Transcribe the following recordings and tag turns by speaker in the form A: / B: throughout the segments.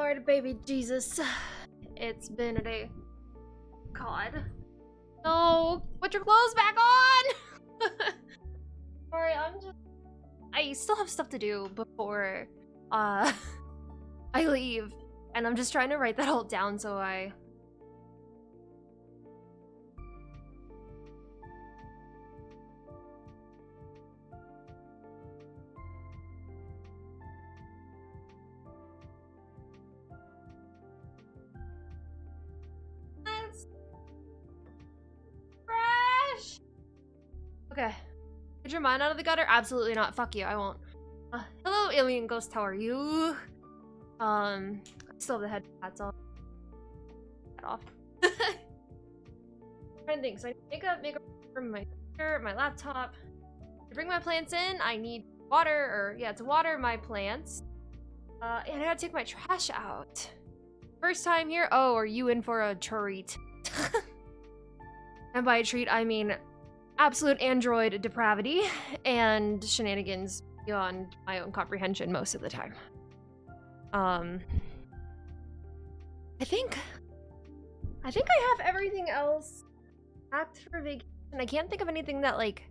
A: Lord, baby Jesus. It's been a day. God. No, put your clothes back on! Sorry, I still have stuff to do before, I leave. And I'm just trying to write that all down so I... Okay. Get your mind out of the gutter? Absolutely not. Fuck you. I won't. Hello, alien ghost. How are you? I still have the head hats off. Head off. Trying to think. So I need to make a from my computer, my laptop. To bring my plants in, I need water, or yeah, to water my plants. And I gotta take my trash out. First time here? Oh, are you in for a treat? And by a treat, I mean absolute android depravity and shenanigans beyond my own comprehension most of the time. I think I have everything else packed for vacation. I can't think of anything that, like,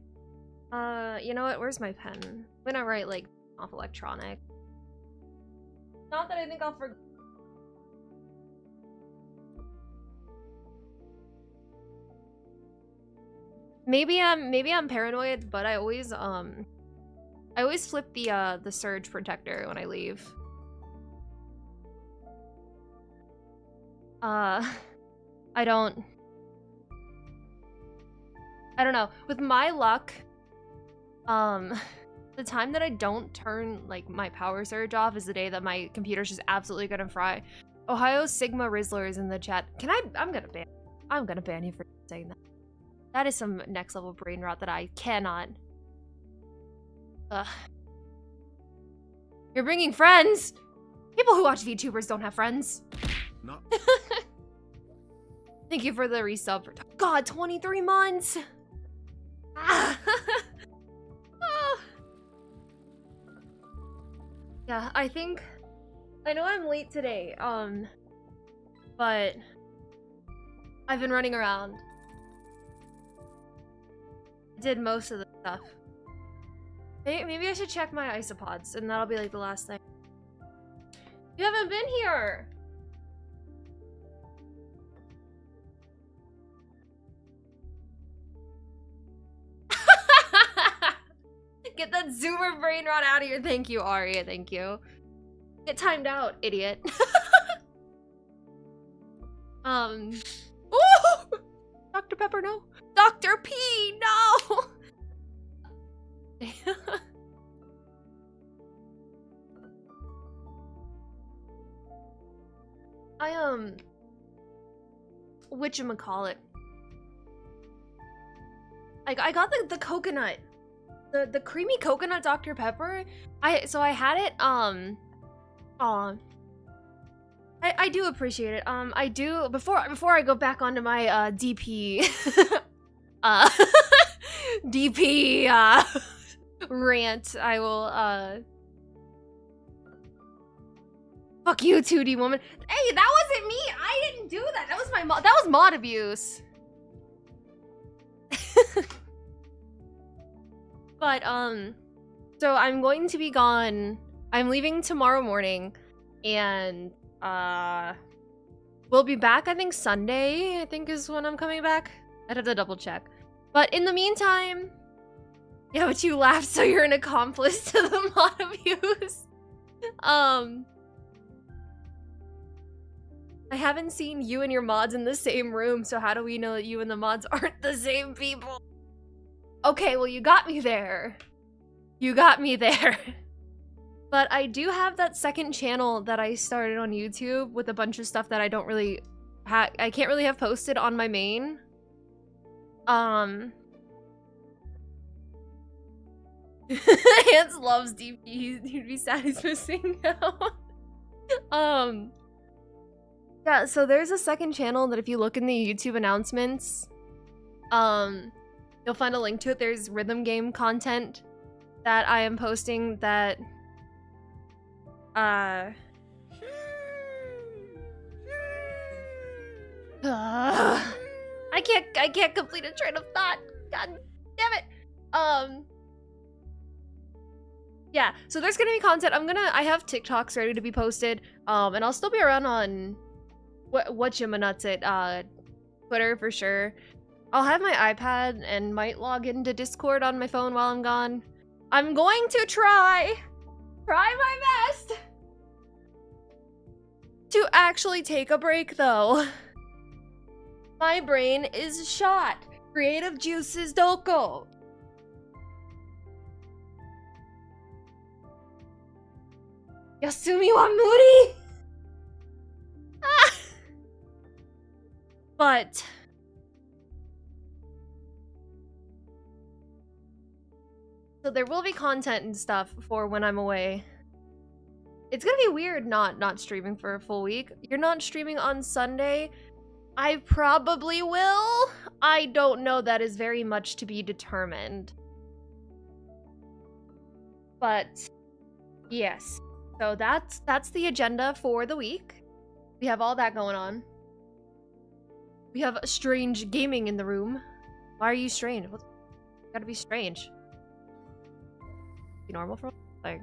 A: you know what? Where's my pen? I'm gonna write, like, off electronic. Not that I think I'll forget. Maybe I'm paranoid, but I always flip the surge protector when I leave. I don't know. With my luck, the time that I don't turn, like, my power surge off is the day that my computer's just absolutely gonna fry. Ohio Sigma Rizzler is in the chat. I'm gonna ban you for saying that. That is some next level brain rot that I cannot. Ugh. You're bringing friends? People who watch VTubers don't have friends. No. Thank you for the resub for God, 23 months. Ah. Oh. Yeah, I know I'm late today, but I've been running around. Did most of the stuff. Maybe I should check my isopods, and that'll be like the last thing. You haven't been here! Get that zoomer brain rot out of here. Thank you, Aria. Thank you. Get timed out, idiot. Ooh! Dr. Pepper, no. Dr. P, no! Whatchamacallit? I got the coconut. The creamy coconut Dr. Pepper. So I had it, I do appreciate it. I do, before I go back onto my, DP, DP, rant, I will, fuck you, 2D woman. Hey, that wasn't me! I didn't do that! That was my mod. That was mod abuse! But, so I'm going to be gone. I'm leaving tomorrow morning, and, we'll be back, I think Sunday, I think is when I'm coming back. I'd have to double check. But in the meantime, yeah, but you laughed, so you're an accomplice to the mod abuse. I haven't seen you and your mods in the same room, so how do we know that you and the mods aren't the same people? Okay, well, you got me there. You got me there. But I do have that second channel that I started on YouTube with a bunch of stuff that I don't really I can't really have posted on my main. Hans loves DP. He'd be sad he's missing out. Yeah, so there's a second channel that if you look in the YouTube announcements, you'll find a link to it. There's rhythm game content that I am posting that I can't complete a train of thought. God damn it. Yeah, so there's gonna be content. I have TikToks ready to be posted. And I'll still be around on whatchamanutsit, Twitter for sure. I'll have my iPad and might log into Discord on my phone while I'm gone. I'm going to try my best to actually take a break though. My brain is shot. Creative juices don't go. Yasumi wa muri! Ah. But so there will be content and stuff for when I'm away. It's gonna be weird not streaming for a full week. You're not streaming on Sunday? I probably will. I don't know. That is very much to be determined. But yes. So that's the agenda for the week. We have all that going on. We have strange gaming in the room. Why are you strange? What's gotta be strange? Be normal for like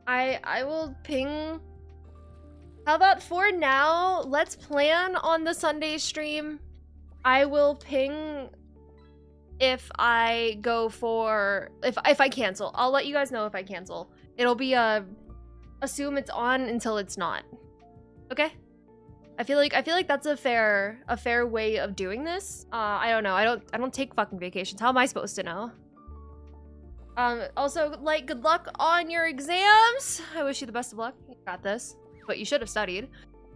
A: I will ping. How about for now, let's plan on the Sunday stream. I will ping if I go for if I cancel. I'll let you guys know if I cancel. It'll be assume it's on until it's not. Okay? I feel like that's a fair way of doing this. I don't know. I don't take fucking vacations. How am I supposed to know? Also, like, good luck on your exams. I wish you the best of luck. You got this. But you should have studied.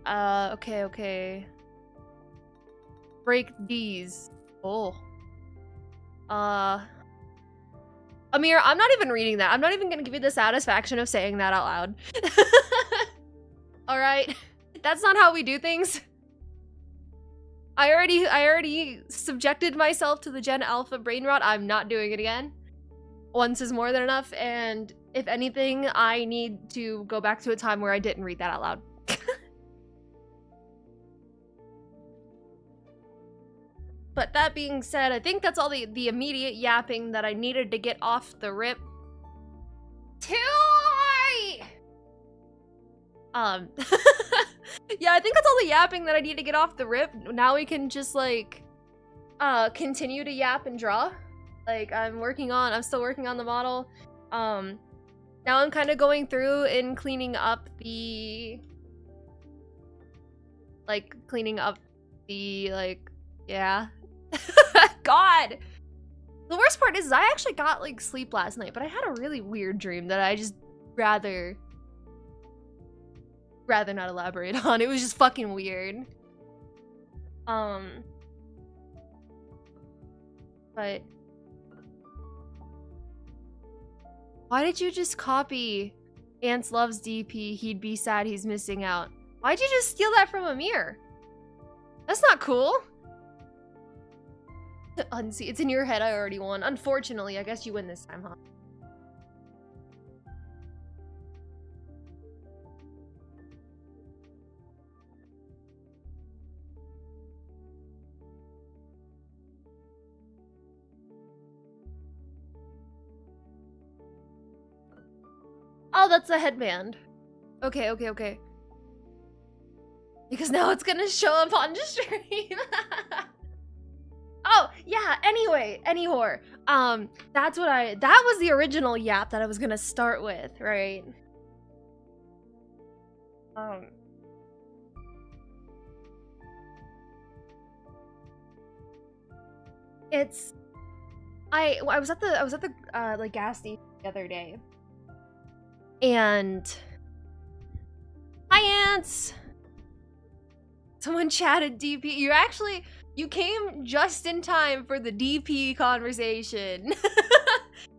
A: Okay. Break these. Oh. Amir, I'm not even reading that. I'm not even gonna give you the satisfaction of saying that out loud. Alright? That's not how we do things. I already subjected myself to the Gen Alpha brain rot. I'm not doing it again. Once is more than enough, and if anything, I need to go back to a time where I didn't read that out loud. But that being said, I think that's all the immediate yapping that I needed to get off the rip. Yeah, I think that's all the yapping that I need to get off the rip. Now we can just, like, continue to yap and draw. Like, I'm still working on the model. Now I'm kind of going through and cleaning up the, yeah. God! The worst part is I actually got, like, sleep last night, but I had a really weird dream that I just rather not elaborate on. It was just fucking weird. But why did you just copy Ants loves DP, he'd be sad he's missing out? Why'd you just steal that from Amir? That's not cool. Unsee, it's in your head, I already won. Unfortunately, I guess you win this time, huh? Oh, that's a headband. Okay. Because now it's gonna show up on stream. Oh, yeah, anyway, anyhore. That was the original yap that I was gonna start with, right? I was at the like gas station the other day. And hi, Ants. Someone chatted DP. You came just in time for the DP conversation.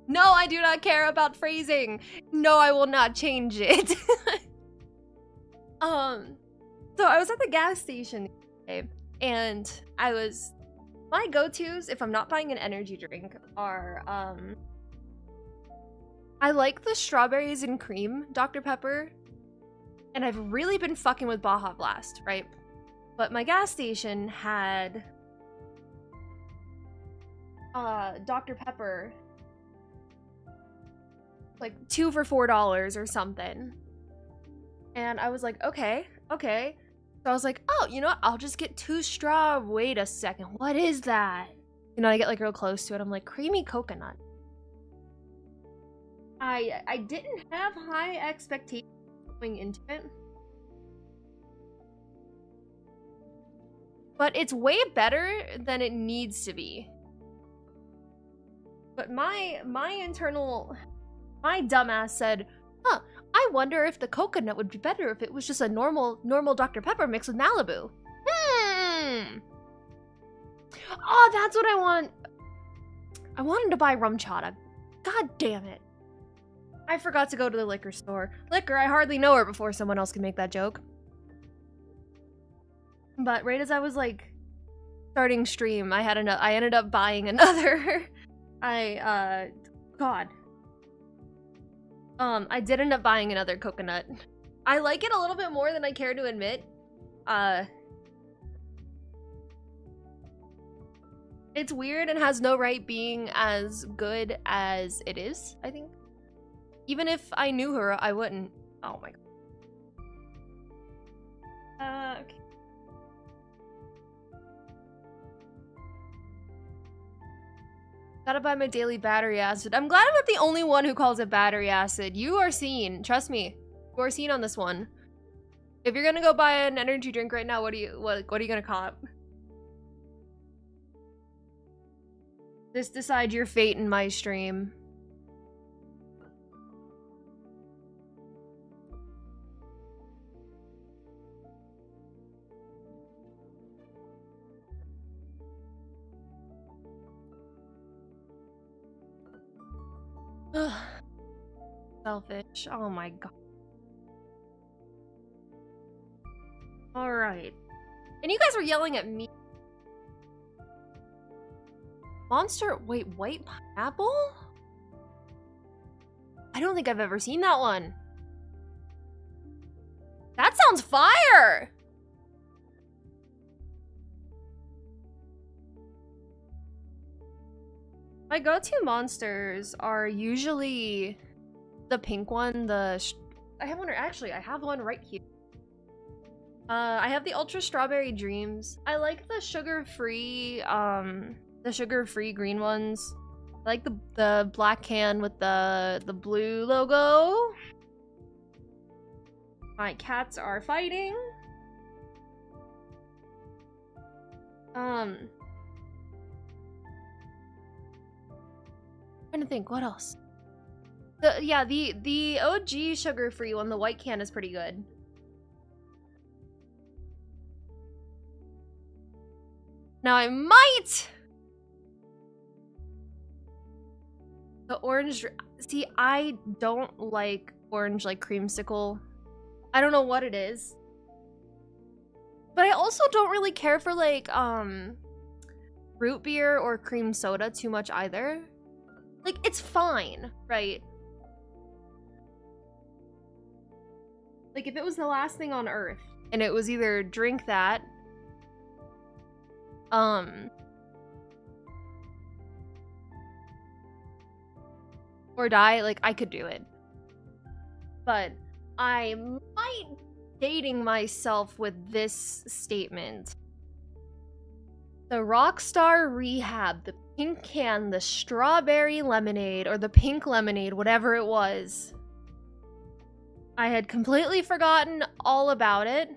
A: No, I do not care about phrasing. No, I will not change it. So I was at the gas station today, and my go-tos, if I'm not buying an energy drink, are, I like the strawberries and cream Dr. Pepper. And I've really been fucking with Baja Blast, right? But my gas station had Dr. Pepper, like 2 for $4 or something. And I was like, okay. So I was like, oh, you know what? I'll just get 2 straw. Wait a second. What is that? You know, I get like real close to it. I'm like, creamy coconut. I didn't have high expectations going into it. But it's way better than it needs to be. But my dumbass said, huh, I wonder if the coconut would be better if it was just a normal Dr. Pepper mixed with Malibu. Oh, that's what I want. I wanted to buy rum chata. God damn it. I forgot to go to the liquor store. Liquor, I hardly know her before someone else can make that joke. But right as I was like starting stream, I ended up buying another. I did end up buying another coconut. I like it a little bit more than I care to admit. It's weird and has no right being as good as it is, I think. Even if I knew her, I wouldn't. Oh my god. Okay. Gotta buy my daily battery acid. I'm glad I'm not the only one who calls it battery acid. You are seen. Trust me. You are seen on this one. If you're gonna go buy an energy drink right now, what are you gonna call it? Just decide your fate in my stream. Ugh. Selfish. Oh my god. Alright. And you guys were yelling at me. Monster, wait, white pineapple? I don't think I've ever seen that one. That sounds fire! My go-to monsters are usually the pink one, I have one, actually, I have one right here. I have the Ultra Strawberry Dreams. I like the sugar-free green ones. I like the black can with the blue logo. My cats are fighting. Trying to think, what else? The OG sugar-free one, the white can, is pretty good. Now I might. The orange. See, I don't like orange like creamsicle. I don't know what it is. But I also don't really care for like root beer or cream soda too much either. Like, it's fine, right? Like, if it was the last thing on Earth, and it was either drink that, or die, like, I could do it. But I might dating myself with this statement. The Rockstar Rehab, the pink can, the strawberry lemonade, or the pink lemonade, whatever it was. I had completely forgotten all about it.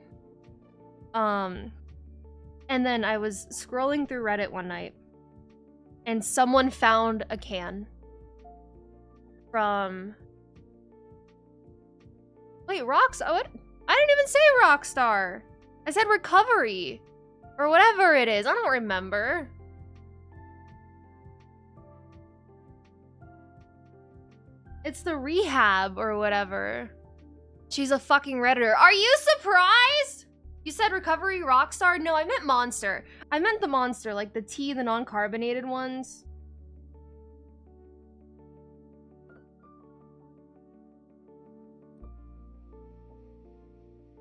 A: And then I was scrolling through Reddit one night, and someone found a can from... Wait, Rockstar? What? I didn't even say Rockstar. I said Recovery. Or whatever it is. I don't remember. It's the Rehab or whatever. She's a fucking Redditor. Are you surprised? You said Recovery Rockstar? No, I meant Monster. I meant the Monster, like the tea, the non-carbonated ones.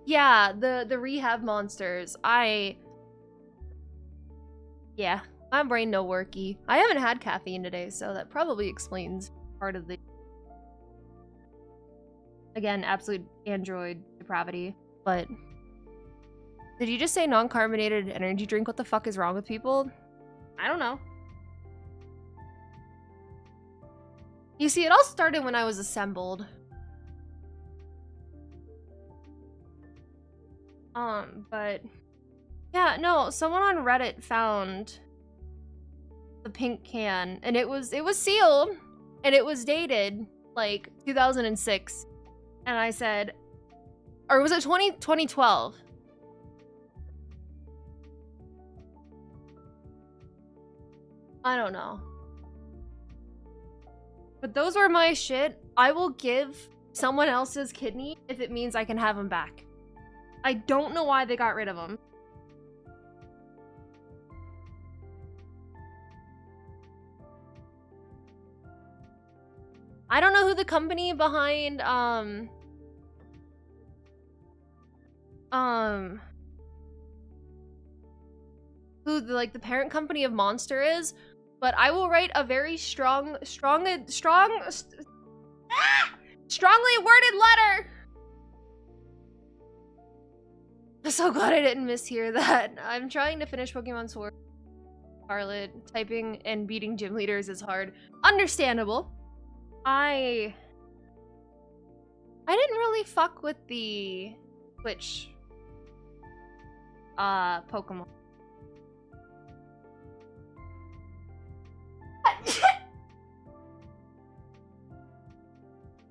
A: Yeah, the rehab monsters. Yeah, my brain no worky. I haven't had caffeine today, so that probably explains part of the... Again, absolute android depravity. But did you just say non-carbonated energy drink? What the fuck is wrong with people? I don't know. You see, it all started when I was assembled. But yeah, no, someone on Reddit found the pink can, and it was sealed, and it was dated like 2006, and I said, or was it 2012? I don't know. But those were my shit. I will give someone else's kidney if it means I can have them back. I don't know why they got rid of them. I don't know who the company behind, who the parent company of Monster is, but I will write a very strongly worded letter. I'm so glad I didn't mishear that. I'm trying to finish Pokemon Sword Scarlet. Typing and beating gym leaders is hard. Understandable. I didn't really fuck with the Switch Pokemon.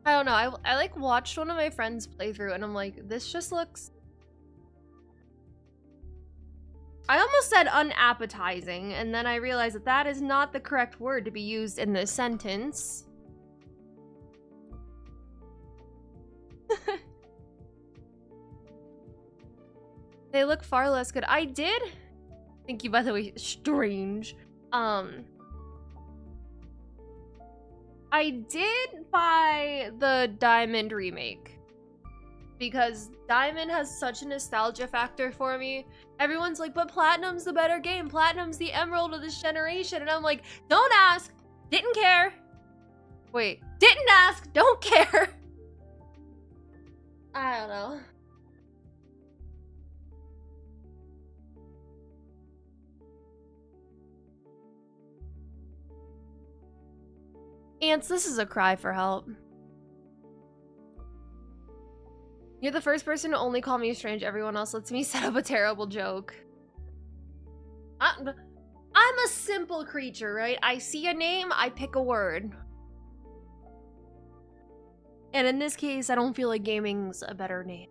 A: I don't know. I like watched one of my friends play through and I'm like, this just looks... I almost said unappetizing, and then I realized that that is not the correct word to be used in this sentence. They look far less good. I did... Thank you, by the way. Strange. I did buy the Diamond remake. Because Diamond has such a nostalgia factor for me. Everyone's like, but Platinum's the better game. Platinum's the Emerald of this generation. And I'm like, don't ask. Didn't care. Wait, didn't ask. Don't care. I don't know. Ants, this is a cry for help. You're the first person to only call me strange. Everyone else lets me set up a terrible joke. I'm a simple creature, right? I see a name, I pick a word. And in this case, I don't feel like gaming's a better name.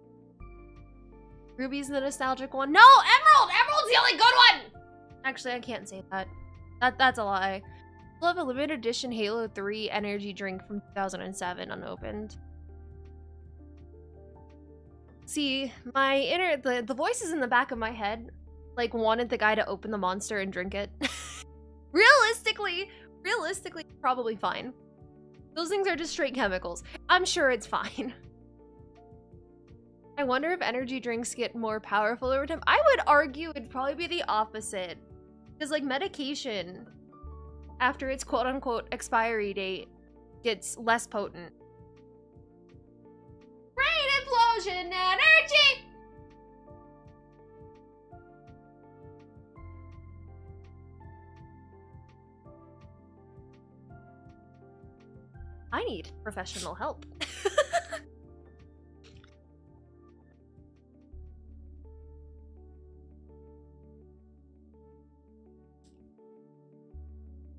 A: Ruby's the nostalgic one. No, Emerald! Emerald's the only good one! Actually, I can't say that. That's a lie. I have a limited edition Halo 3 energy drink from 2007 unopened. See, my the voices in the back of my head, like, wanted the guy to open the monster and drink it. Realistically, probably fine. Those things are just straight chemicals. I'm sure it's fine. I wonder if energy drinks get more powerful over time. I would argue it'd probably be the opposite. Because, like, medication, after its quote-unquote expiry date, gets less potent. Brain implosion energy! I need professional help.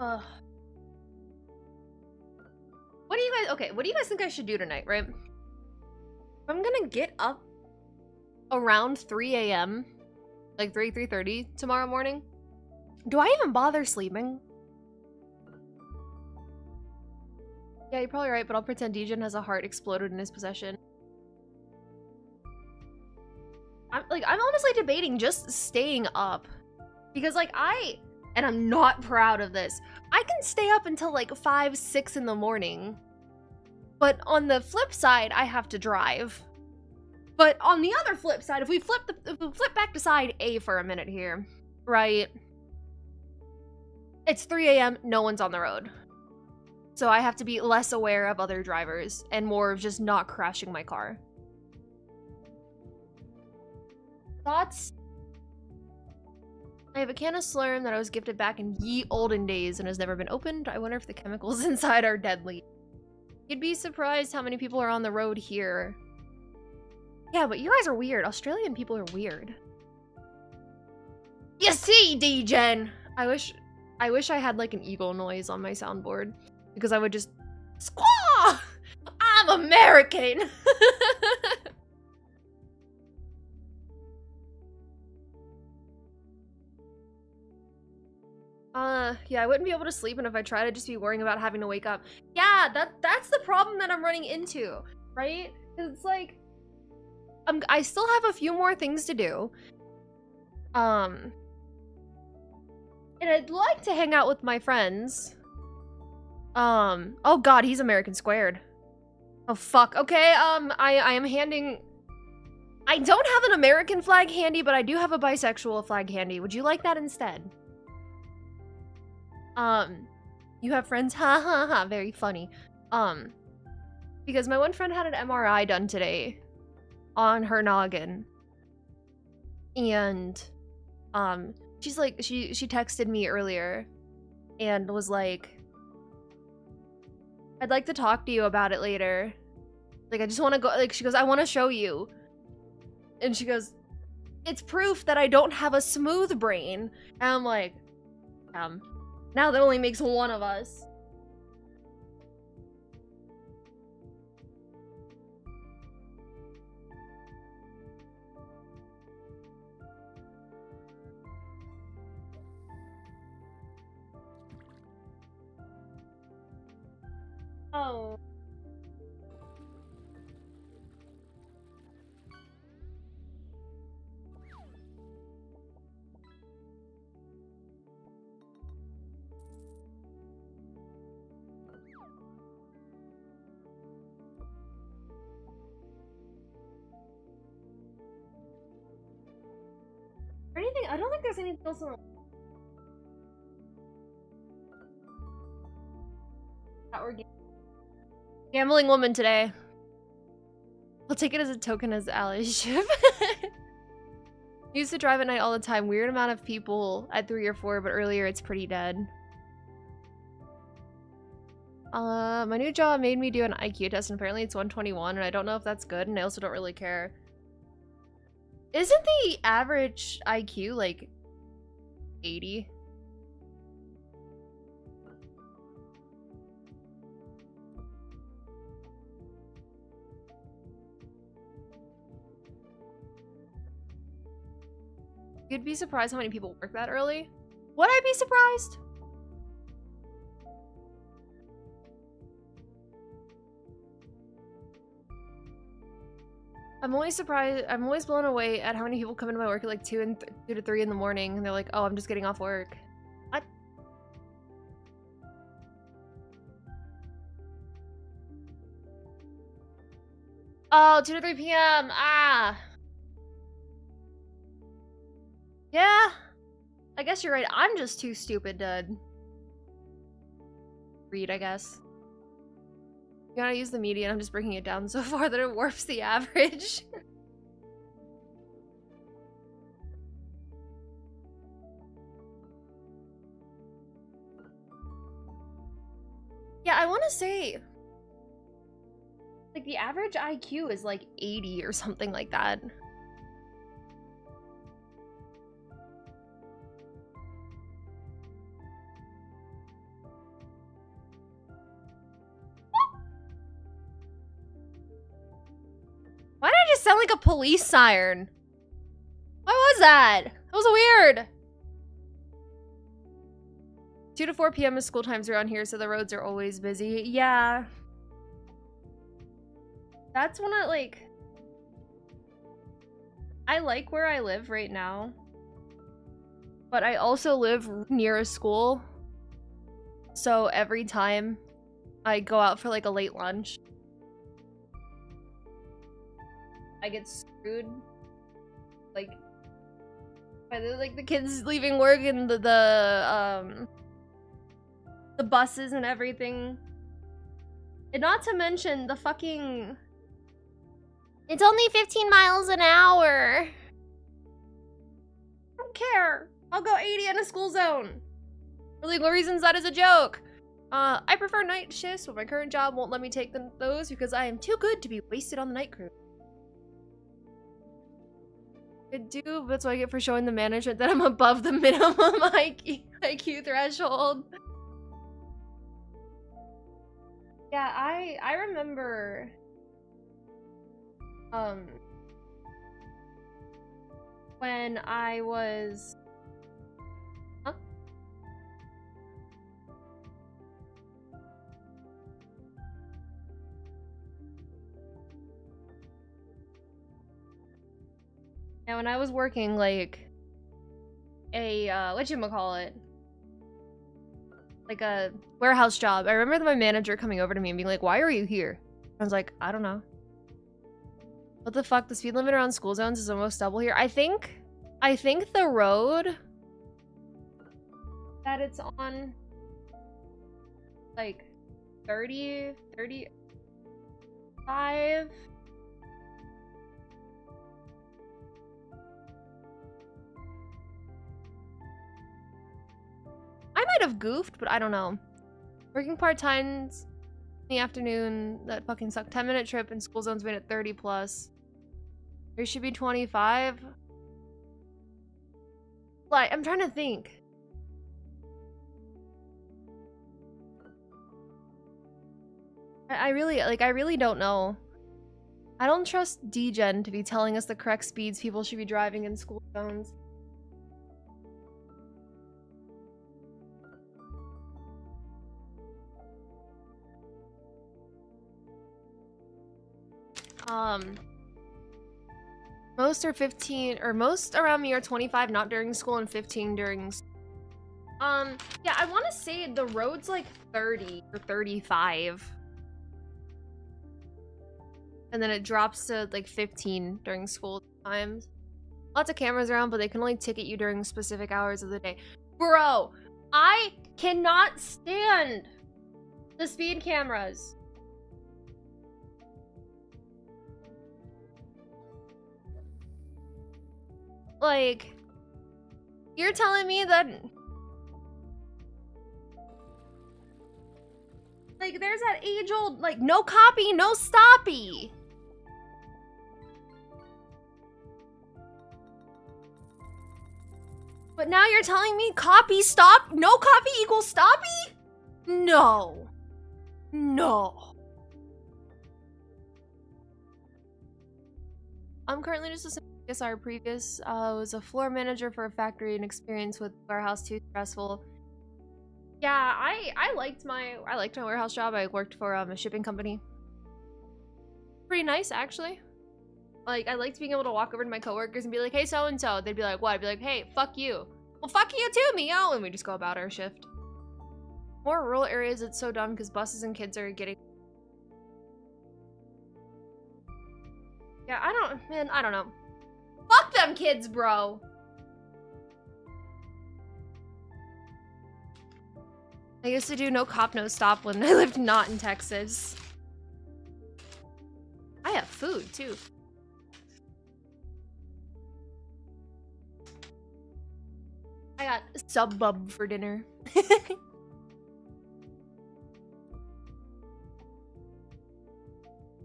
A: What do you guys, okay, what do you guys think I should do tonight, right? I'm gonna get up around 3 a.m., like 3:30 tomorrow morning. Do I even bother sleeping? Yeah, you're probably right, but I'll pretend Degen has a heart exploded in his possession. I'm honestly debating just staying up. Because, like, and I'm not proud of this, I can stay up until like 5, 6 in the morning. But on the flip side, I have to drive. But on the other flip side, if we flip back to side A for a minute here, right? It's 3 a.m., no one's on the road. So I have to be less aware of other drivers and more of just not crashing my car. Thoughts? I have a can of Slurm that I was gifted back in ye olden days and has never been opened. I wonder if the chemicals inside are deadly. You'd be surprised how many people are on the road here. Yeah, but you guys are weird. Australian people are weird. You see, D-Gen! I wish I had like an eagle noise on my soundboard because I would just squaw! I'm American! Yeah, I wouldn't be able to sleep, and if I tried, I'd just be worrying about having to wake up. Yeah, that's the problem that I'm running into, right? Because it's like, I still have a few more things to do. And I'd like to hang out with my friends. Oh god, he's American squared. Oh fuck, okay, I am handing... I don't have an American flag handy, but I do have a bisexual flag handy. Would you like that instead? You have friends? Ha ha ha, very funny. Because my one friend had an MRI done today on her noggin. And, she's like, she texted me earlier and was like, I'd like to talk to you about it later. Like, I just want to go, like, she goes, I want to show you. And she goes, it's proof that I don't have a smooth brain. And I'm like, now that only makes one of us. Oh. Anything? I don't think there's anything else on that we're gambling woman today. I'll take it as a token as allyship. Used to drive at night all the time. Weird amount of people at 3 or 4, but earlier it's pretty dead. My new job made me do an IQ test, and apparently it's 121, and I don't know if that's good, and I also don't really care. Isn't the average IQ like 80? You'd be surprised how many people work that early. Would I be surprised? I'm always surprised. I'm always blown away at how many people come into my work at like 2 to 3 in the morning, and they're like, "Oh, I'm just getting off work." What? Oh, 2 to 3 p.m. Ah. Yeah. I guess you're right. I'm just too stupid to read, I guess. You gotta use the median. I'm just breaking it down so far that it warps the average. Yeah, I want to say, like, the average IQ is like 80 or something like that. Why did I just sound like a police siren? What was that? That was weird. 2 to 4 p.m. is school times around here, so the roads are always busy. Yeah. That's one of, like... I like where I live right now. But I also live near a school. So every time I go out for, like, a late lunch, I get rude. Like, by the kids leaving work and the buses and everything. And not to mention the fucking... It's only 15 miles an hour. I don't care. I'll go 80 in a school zone. For legal reasons, that is a joke. I prefer night shifts, but my current job won't let me take those because I am too good to be wasted on the night crew. I do, that's what I get for showing the management that I'm above the minimum IQ threshold. Yeah, I remember when I was yeah, when I was working like a whatchamacallit, like a warehouse job. I remember my manager coming over to me and being like, "Why are you here?" I was like, "I don't know. What the fuck? The speed limit around school zones is almost double here." I think the road that it's on, like 30, 35. I might have goofed, but I don't know. Working part-times in the afternoon, that fucking sucked. 10-minute trip and school zones made it 30 plus. There should be 25. Like, I'm trying to think. I really don't know. I don't trust DGen to be telling us the correct speeds people should be driving in school zones. Most are 15, or most around me are 25 not during school and 15 during yeah, I want to say the road's like 30 or 35. And then it drops to like 15 during school times. Lots of cameras around, but they can only ticket you during specific hours of the day. Bro, I cannot stand the speed cameras. Like, you're telling me that... Like, there's that age-old, like, no copy, no stoppy. But now you're telling me copy, stop, no copy equals stoppy? No. No. I'm currently just a our previous was a floor manager for a factory and experience with warehouse too stressful. Yeah, I liked my warehouse job. I worked for a shipping company. Pretty nice actually. Like, I liked being able to walk over to my coworkers and be like, "Hey, so and so." They'd be like, "What?" I'd be like, "Hey, fuck you." "Well, fuck you too, Mio," and we just go about our shift. More rural areas, it's so dumb because buses and kids are getting. Yeah, I don't know. Fuck them kids, bro. I used to do no cop, no stop when I lived not in Texas. I have food, too. I got sub-bub for dinner.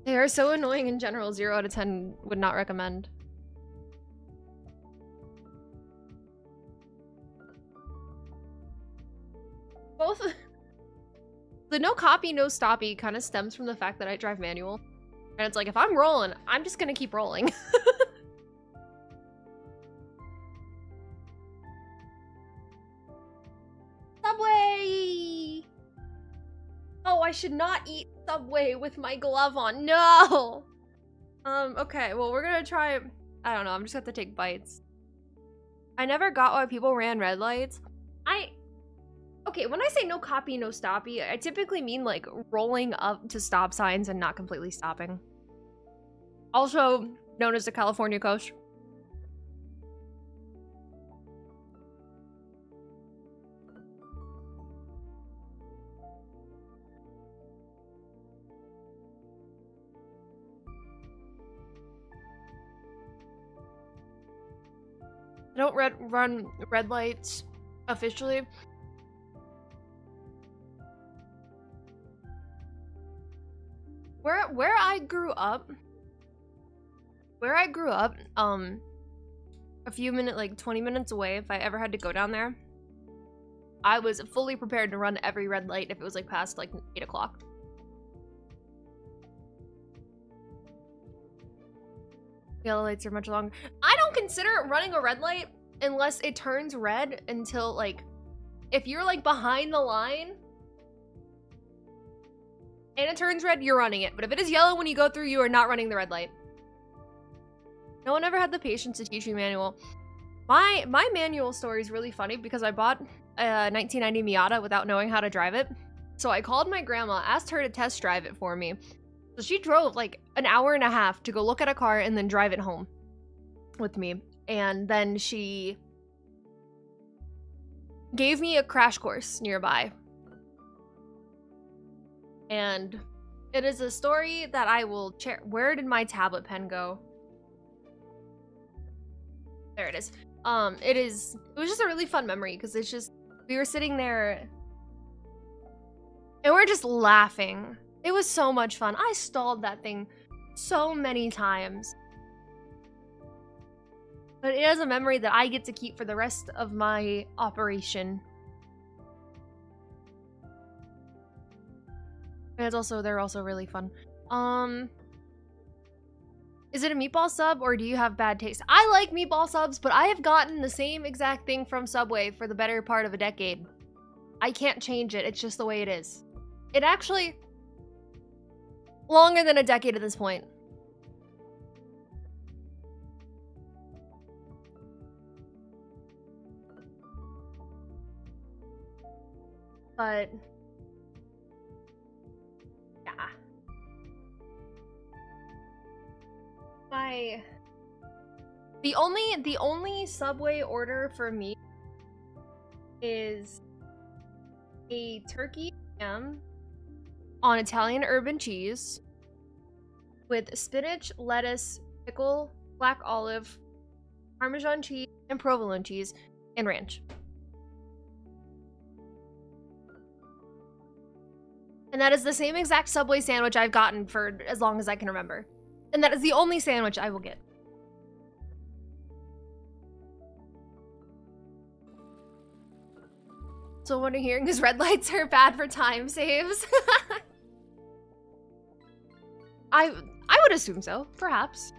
A: They are so annoying in general. 0 out of 10 would not recommend. Both the no copy, no stoppy kind of stems from the fact that I drive manual. And it's like, if I'm rolling, I'm just gonna keep rolling. Subway! Oh, I should not eat Subway with my glove on. No! Okay, well, we're gonna try... I don't know, I'm just gonna have to take bites. I never got why people ran red lights. Okay, when I say no copy, no stoppy, I typically mean like rolling up to stop signs and not completely stopping. Also, known as the California coast. I don't run red lights officially. Where I grew up, a few minutes, like 20 minutes away, if I ever had to go down there, I was fully prepared to run every red light if it was like past like 8 o'clock. Yellow lights are much longer. I don't consider running a red light unless it turns red until like, if you're like behind the line and it turns red, you're running it. But if it is yellow when you go through, you are not running the red light. No one ever had the patience to teach me manual. My manual story is really funny because I bought a 1990 Miata without knowing how to drive it. So I called my grandma, asked her to test drive it for me. So she drove like an hour and a half to go look at a car and then drive it home with me. And then she gave me a crash course nearby. And it is a story that I will share. Where did my tablet pen go? There it is. It was just a really fun memory because it's just, we were sitting there and we're just laughing. It was so much fun. I stalled that thing so many times. But it is a memory that I get to keep for the rest of my operation. And they're also really fun. Is it a meatball sub or do you have bad taste? I like meatball subs, but I have gotten the same exact thing from Subway for the better part of a decade. I can't change it. It's just the way it is. It actually... longer than a decade at this point. But yeah. The only Subway order for me is a turkey ham on Italian urban cheese with spinach, lettuce, pickle, black olive, Parmesan cheese, and provolone cheese, and ranch. And that is the same exact Subway sandwich I've gotten for as long as I can remember. And that is the only sandwich I will get. So what I'm hearing is red lights are bad for time saves. I would assume so, perhaps.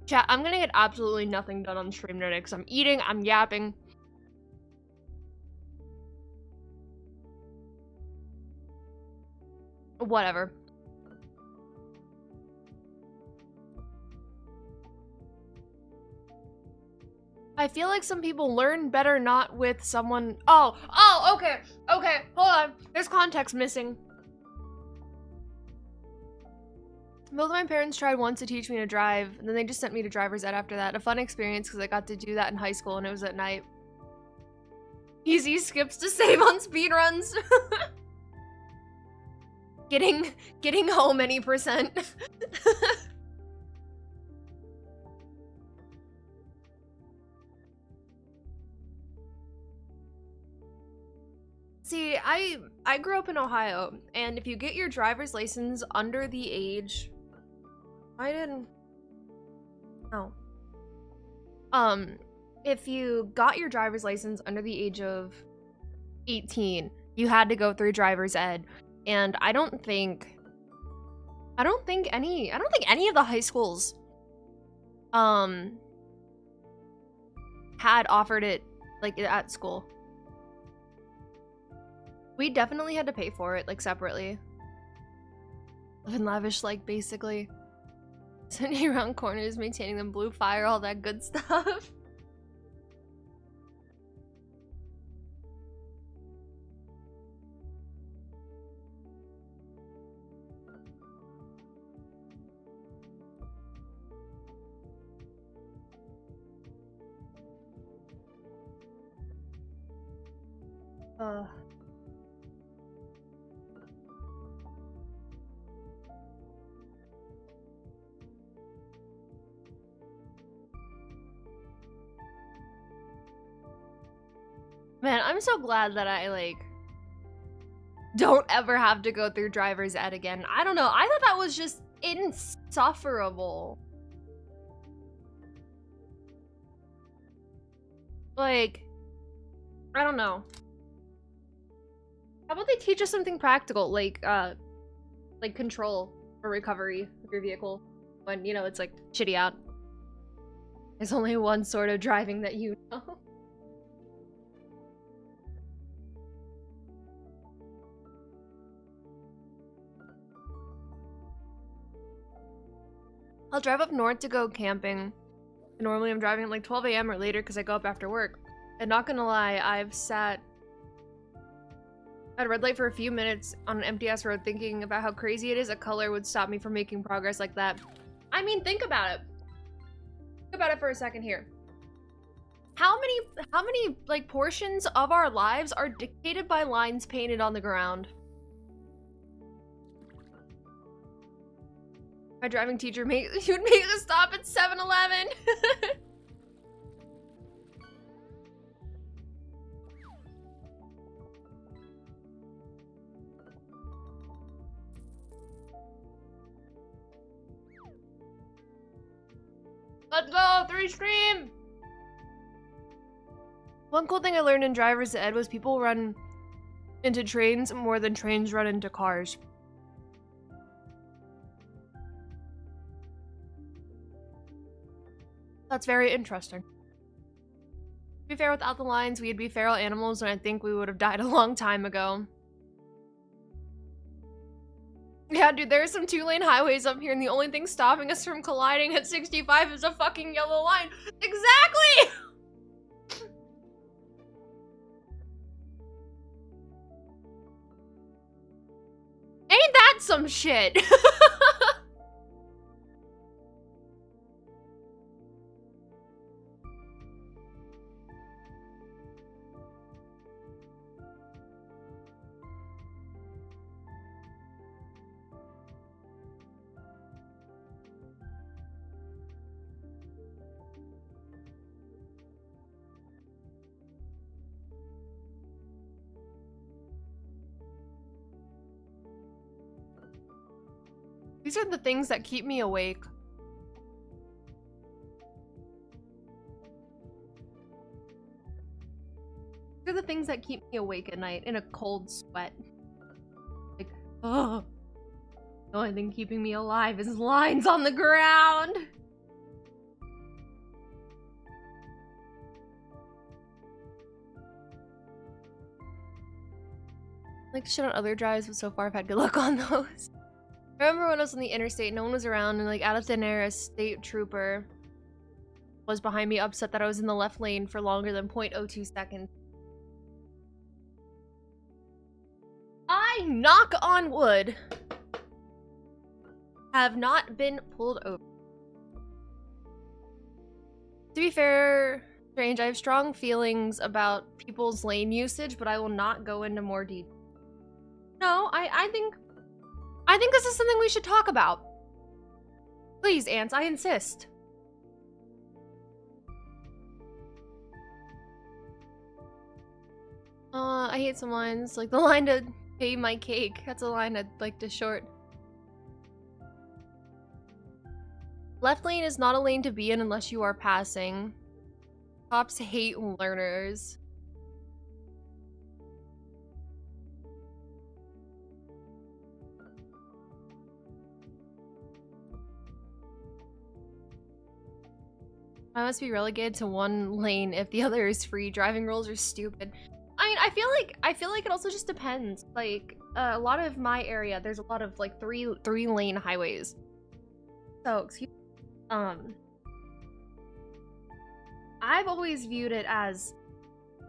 A: Chat, I'm gonna get absolutely nothing done on stream today because I'm eating, I'm yapping. Whatever. I feel like some people learn better not with someone. Oh, okay, hold on. There's context missing. Both of my parents tried once to teach me to drive, and then they just sent me to driver's ed after that. A fun experience because I got to do that in high school and it was at night. Easy skips to save on speedruns. Getting home any percent. See, I grew up in Ohio, and if you get your driver's license under the age... if you got your driver's license under the age of 18, you had to go through driver's ed. And I don't think any of the high schools had offered it like at school. We definitely had to pay for it like separately. Living lavish, like basically sending around corners, maintaining them, blue fire, all that good stuff. Man, I'm so glad that I, like, don't ever have to go through driver's ed again. I don't know. I thought that was just insufferable. Like, I don't know. How about they teach us something practical, like control or recovery of your vehicle when, you know, it's, like, shitty out. There's only one sort of driving that you know. I'll drive up north to go camping. Normally I'm driving at like 12 a.m. or later because I go up after work. And not gonna lie, I've sat at a red light for a few minutes on an empty ass road thinking about how crazy it is a color would stop me from making progress like that. I mean, think about it. Think about it for a second here. How many like portions of our lives are dictated by lines painted on the ground? My driving teacher would make us stop at 7-Eleven. Let's go, 3 stream! One cool thing I learned in driver's ed was people run into trains more than trains run into cars. That's very interesting. To be fair, without the lines, we'd be feral animals, and I think we would have died a long time ago. Yeah, dude, there are some 2-lane highways up here, and the only thing stopping us from colliding at 65 is a fucking yellow line. Exactly! Ain't that some shit? These are the things that keep me awake. These are the things that keep me awake at night in a cold sweat. Like, oh. The only thing keeping me alive is lines on the ground. Like shit on other drives, but so far I've had good luck on those. I remember when I was on the interstate, no one was around, and like out of thin air, a state trooper was behind me, upset that I was in the left lane for longer than 0.02 seconds. I, knock on wood, have not been pulled over. To be fair, Strange, I have strong feelings about people's lane usage, but I will not go into more detail. No, I think this is something we should talk about. Please, Ants, I insist. I hate some lines, like the line to pay my cake. That's a line I'd like to short. Left lane is not a lane to be in unless you are passing. Cops hate learners. I must be relegated to one lane if the other is free. Driving rules are stupid. I mean, I feel like it also just depends. Like, a lot of my area, there's a lot of like three lane highways. So, excuse me. I've always viewed it as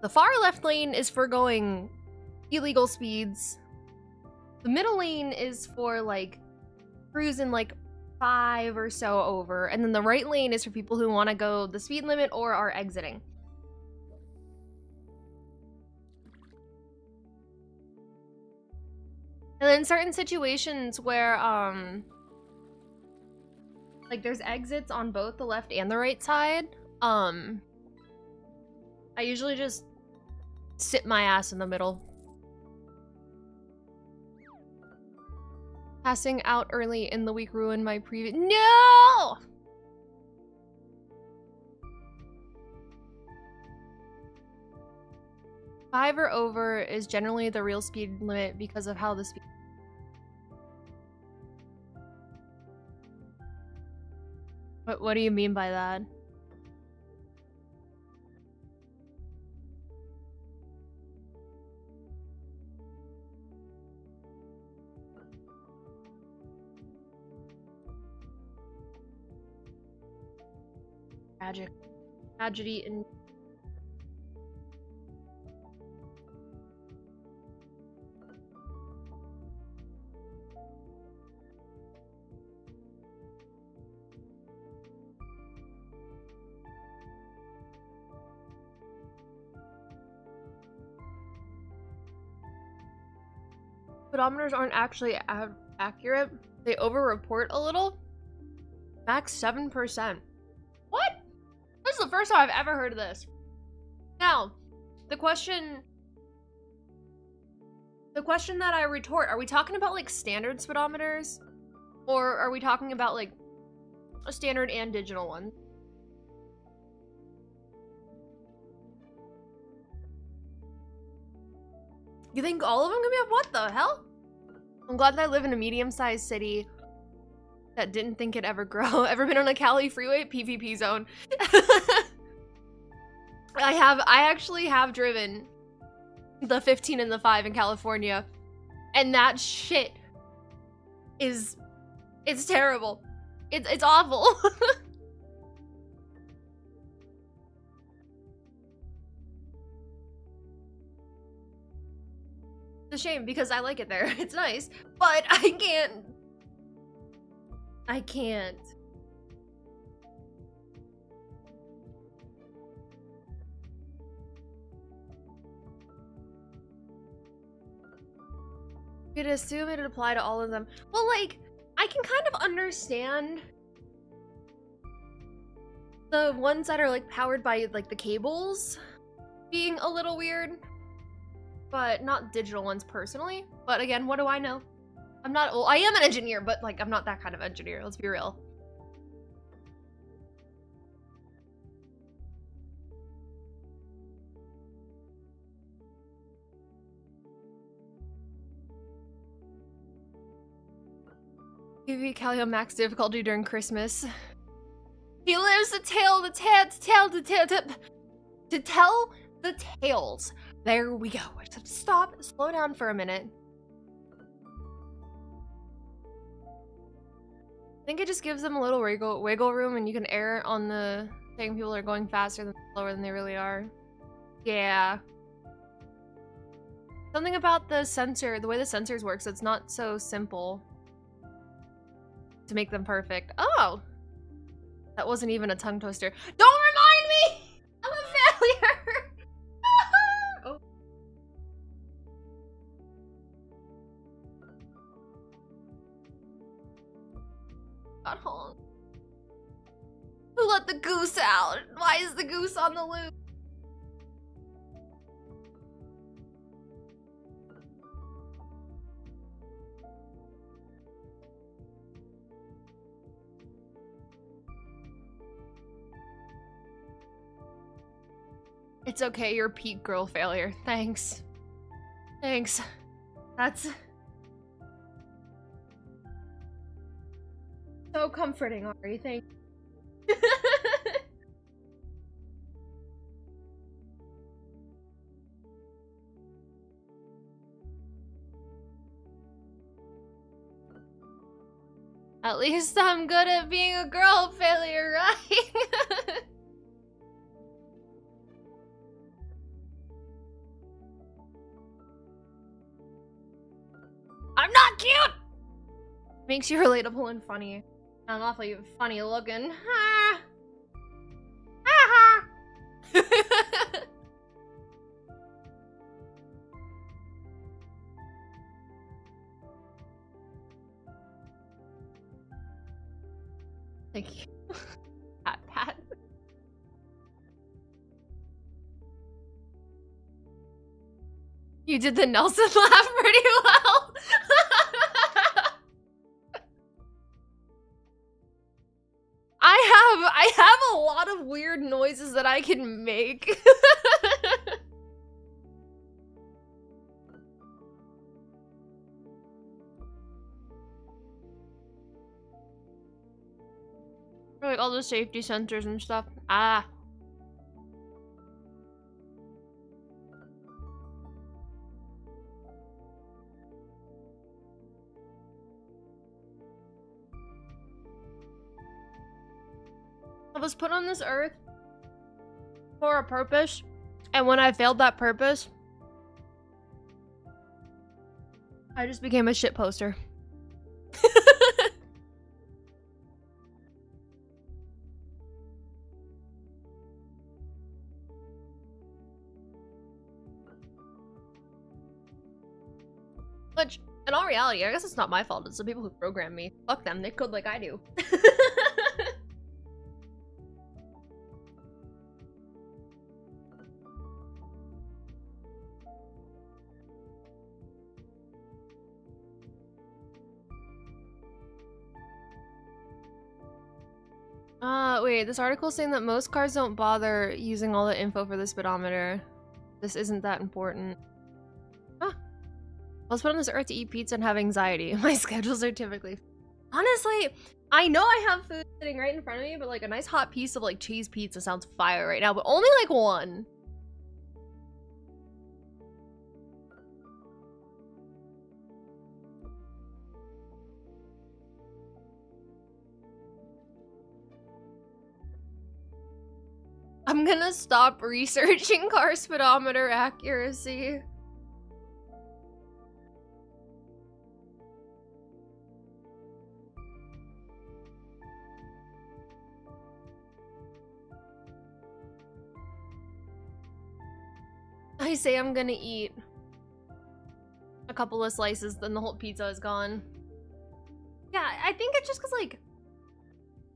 A: the far left lane is for going illegal speeds. The middle lane is for like cruising like 5 or so over, and then the right lane is for people who want to go the speed limit or are exiting. And then certain situations where, like there's exits on both the left and the right side, I usually just sit my ass in the middle. Passing out early in the week ruined my previous— No! Five or over is generally the real speed limit because of how the speed— What do you mean by that? Tragic. Tragedy in— Speedometers aren't actually accurate. They over-report a little. Max 7%. What? This is the first time I've ever heard of this. Now, the question that I retort, are we talking about like standard speedometers? Or are we talking about like a standard and digital one? You think all of them can be up? What the hell? I'm glad that I live in a medium-sized city that didn't think it'd ever grow. Ever been on a Cali freeway? PvP zone. I actually have driven the 15 and the 5 in California, and that shit is— it's terrible. It's awful. It's a shame because I like it there. It's nice, but I can't. You'd assume it'd apply to all of them. Well, like, I can kind of understand the ones that are like powered by like the cables being a little weird, but not digital ones personally. But again, what do I know? I'm not— well, I am an engineer, but like I'm not that kind of engineer, let's be real. PvP Cali on max difficulty during Christmas. He lives to tell the tales. There we go. I just have to stop, slow down for a minute. I think it just gives them a little wiggle room, and you can err on the saying people are going faster than slower than they really are. Yeah. Something about the sensor, the way the sensors work, so it's not so simple to make them perfect. Oh! That wasn't even a tongue twister. Don't remind me! I'm a failure! Oh. Got home. Who let the goose out? Why is the goose on the loop? It's okay, you're peak girl failure. Thanks. Thanks. That's so comforting, Ari. Thank you. At least I'm good at being a girl failure, right? I'm not cute! Makes you relatable and funny. I'm awfully funny looking. Ha! Ha ha! Thank you. Pat. You did the Nelson laugh pretty well. I have a lot of weird noises that I can make. Like all the safety sensors and stuff. Ah. I was put on this earth for a purpose, and when I failed that purpose, I just became a shit poster. Which, in all reality, I guess it's not my fault. It's the people who program me. Fuck them. They code like I do. Wait, this article is saying that most cars don't bother using all the info for the speedometer. This isn't that important. Huh. I was put on this earth to eat pizza and have anxiety. My schedules are typically... Honestly, I know I have food sitting right in front of me, but like a nice hot piece of like cheese pizza sounds fire right now, but only like one. I'm gonna stop researching car speedometer accuracy. I say I'm gonna eat a couple of slices, then the whole pizza is gone. Yeah, I think it's just because, like,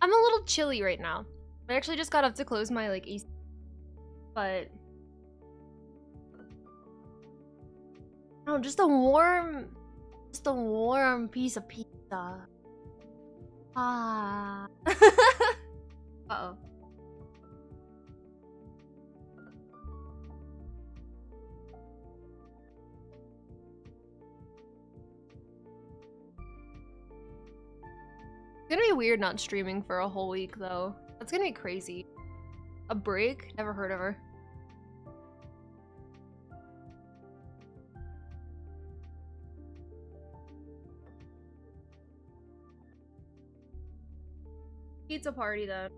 A: I'm a little chilly right now. I actually just got up to close my, like, AC. But... no, just a warm piece of pizza. Ah. Uh-oh. It's gonna be weird not streaming for a whole week, though. That's gonna be crazy. A break? Never heard of her. Pizza party, then.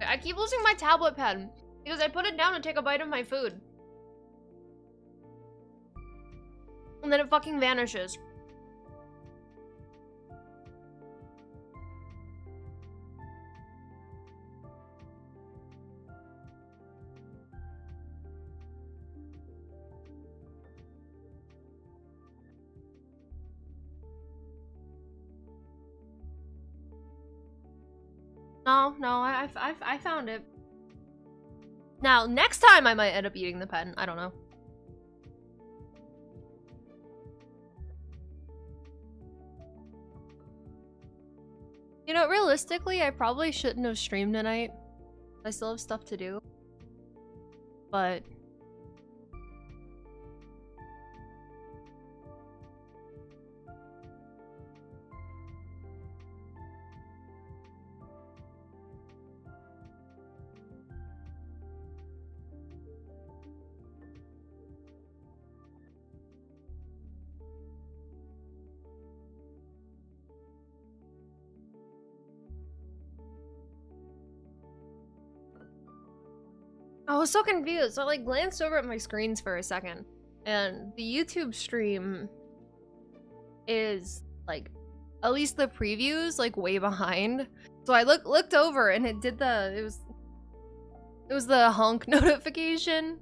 A: I keep losing my tablet pen because I put it down to take a bite of my food. And then it fucking vanishes. No, I found it. Now, next time I might end up eating the pen. I don't know. You know, realistically, I probably shouldn't have streamed tonight. I still have stuff to do. But... I was so confused. So I like glanced over at my screens for a second, and the YouTube stream is like, at least the previews like way behind. So I looked over and it did it was the honk notification.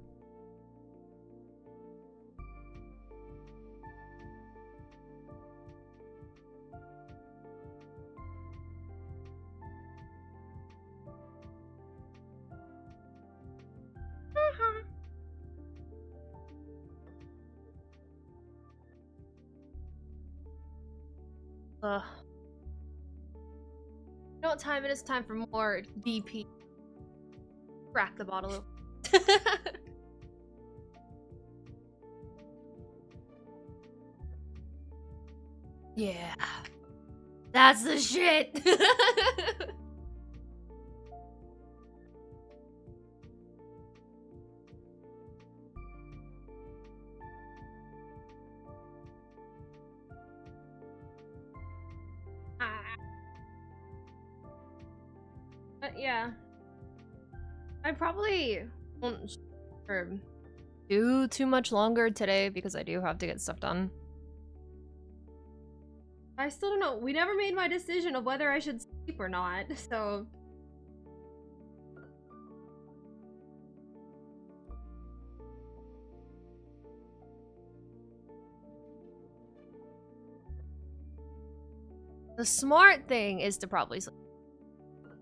A: Ugh. You know what time it is? Time for more DP. Crack the bottle open. Yeah. That's the shit. Yeah. I probably won't do too much longer today because I do have to get stuff done. I still don't know. We never made my decision of whether I should sleep or not, so... The smart thing is to probably sleep.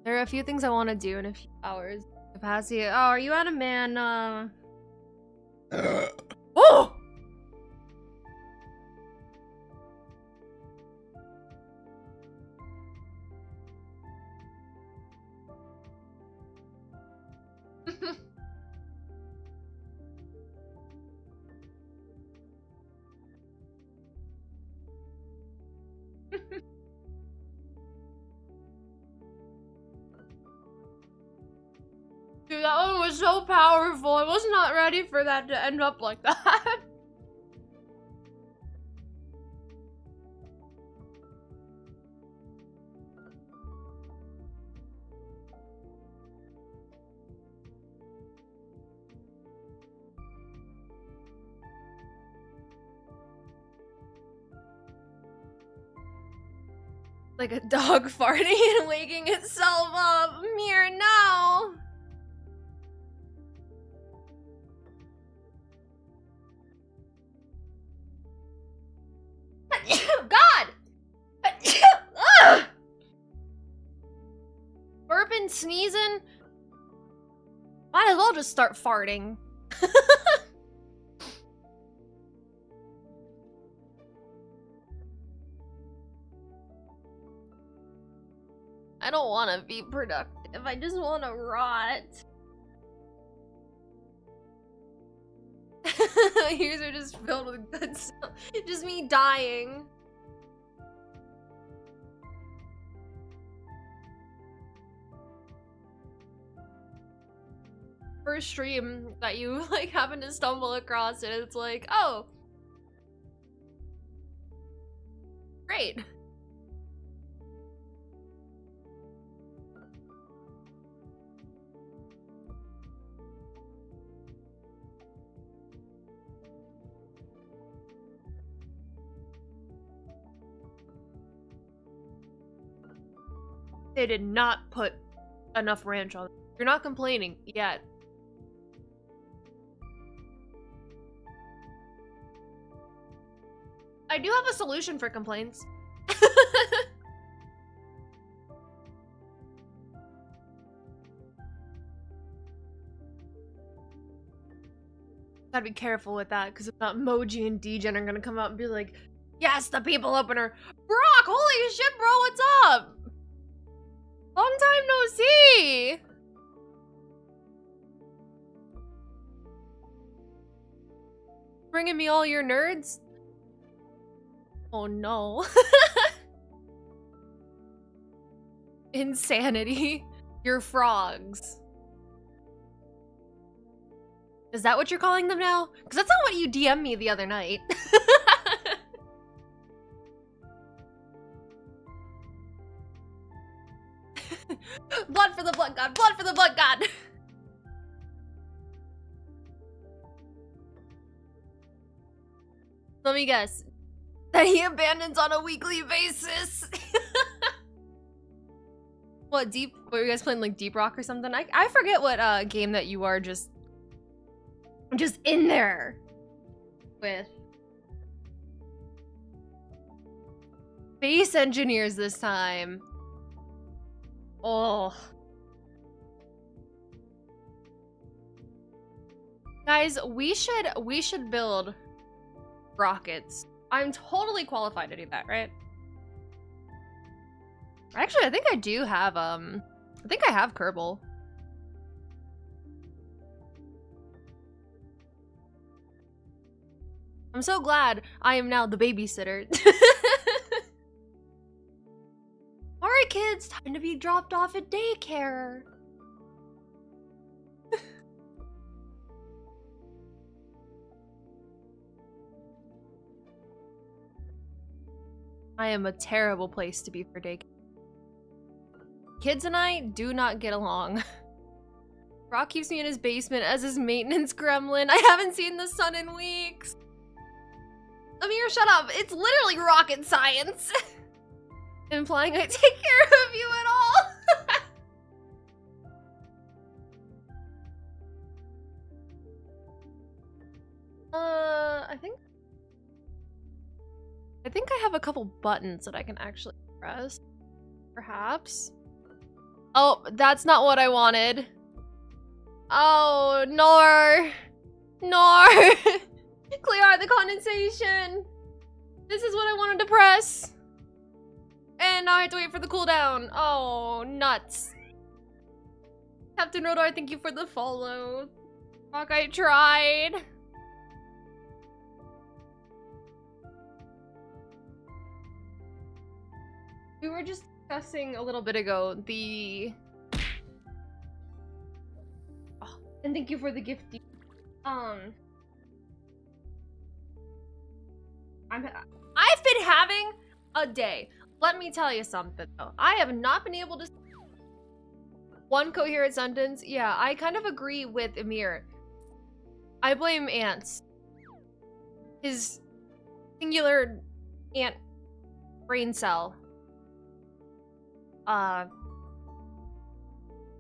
A: There are a few things I want to do in a few hours. Capacity. Oh, are you out of mana? Oh! Dude, that one was so powerful. I was not ready for that to end up like that. Like a dog farting and waking itself up. Mir, no! God! Burping, sneezing? Might as well just start farting. I don't want to be productive. I just want to rot. Ears are just filled with good stuff. Just me dying. First stream that you like happen to stumble across it, it's like, oh, great. They did not put enough ranch on. You're not complaining yet. I do have a solution for complaints. Gotta be careful with that, because if not, Moji and Degen are gonna come out and be like, yes, the people opener. Brock, holy shit, bro, what's up? Long time no see! Bringing me all your nerds? Oh no. Insanity. Your frogs. Is that what you're calling them now? Because that's not what you DM'd me the other night. Blood for the blood god! Blood for the blood god! Let me guess. that he abandons on a weekly basis. What, were you guys playing like Deep Rock or something? I forget what game that you are just in there with. Space engineers this time. Oh. Guys, we should build rockets. I'm totally qualified to do that, right? Actually, I think I do have, I think I have Kerbal. I'm so glad I am now the babysitter. Alright, kids, time to be dropped off at daycare. I am a terrible place to be for daycare. Kids and I do not get along. Brock keeps me in his basement as his maintenance gremlin. I haven't seen the sun in weeks. Amir, shut up. It's literally rocket science. Implying I take care of you at all. I think I have a couple buttons that I can actually press. Perhaps. Oh, that's not what I wanted. Oh, nor. Clear out the condensation. This is what I wanted to press. And now I have to wait for the cooldown. Oh, nuts. Captain Rodar, thank you for the follow. Fuck, I tried. We were just discussing a little bit ago the... Oh, and thank you for the gift. I've been having a day. Let me tell you something though. I have not been able to one coherent sentence. Yeah, I kind of agree with Amir. I blame ants. His singular ant brain cell.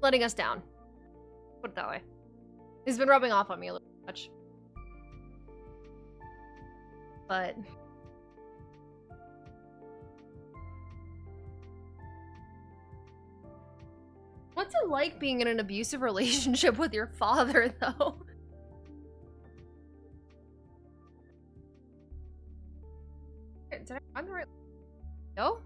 A: Letting us down. Put it that way. He's been rubbing off on me a little much. But what's it like being in an abusive relationship with your father, though? Did I find the right... No?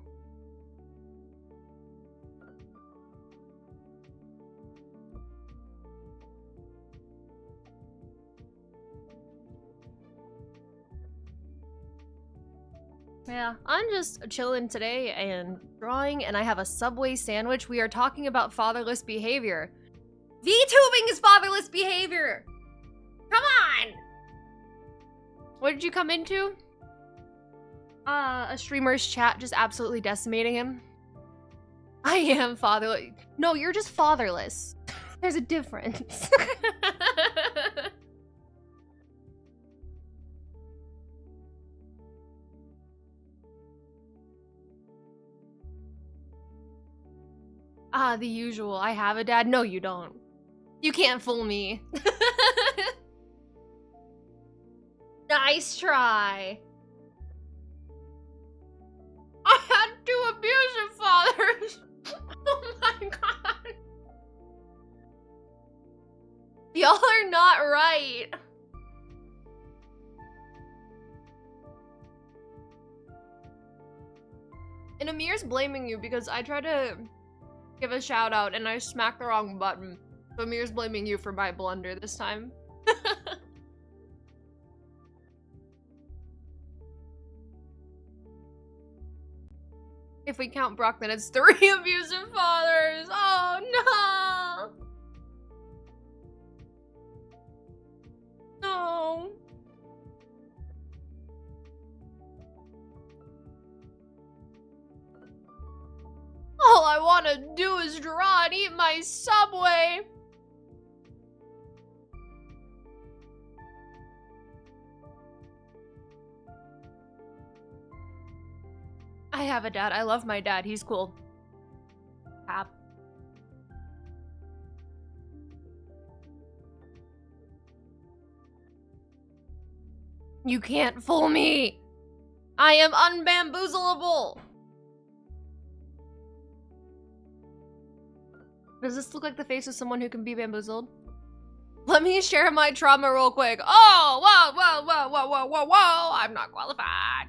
A: Yeah, I'm just chilling today and drawing, and I have a Subway sandwich. We are talking about fatherless behavior. VTubing is fatherless behavior! Come on! What did you come into? A streamer's chat just absolutely decimating him. I am fatherless. No, you're just fatherless. There's a difference. The usual. I have a dad. No, you don't. You can't fool me. Nice try. I had 2 abusive fathers. Oh my god. Y'all are not right. And Amir's blaming you because I tried to give a shout out and I smacked the wrong button. So Amir's blaming you for my blunder this time. If we count Brock, then it's 3 abusive fathers. Oh no! No. All I want to do is draw and eat my Subway. I have a dad. I love my dad. He's cool. Pap. You can't fool me. I am unbamboozleable. Does this look like the face of someone who can be bamboozled? Let me share my trauma real quick. Oh, whoa, whoa, whoa, whoa, whoa, whoa, whoa. I'm not qualified.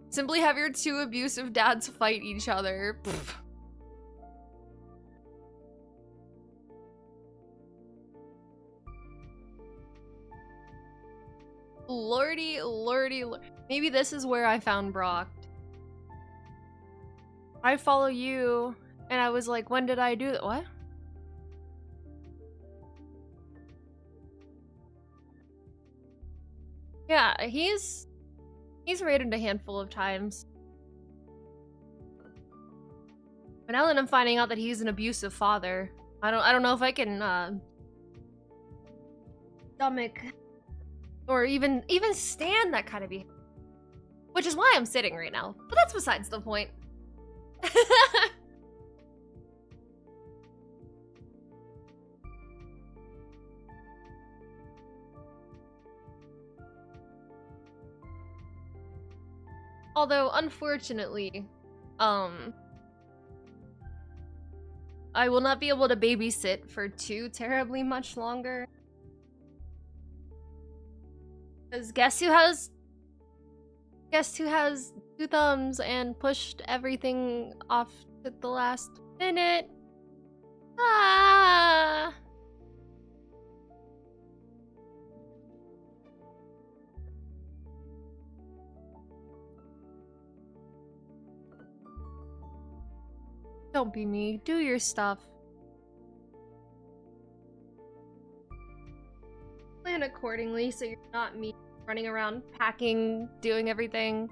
A: Simply have your two abusive dads fight each other. Pfft. Lordy, lordy, maybe this is where I found Brock. I follow you, and I was like, when did I do that? What? Yeah, he's raided a handful of times. But now that I'm finding out that he's an abusive father, I don't know if I can stomach or even stand that kind of behavior. Which is why I'm sitting right now. But that's besides the point. Although, unfortunately, I will not be able to babysit for too terribly much longer. Because guess who has two thumbs and pushed everything off to the last minute? Ah! Don't be me. Do your stuff. Plan accordingly so you're not me running around packing, doing everything.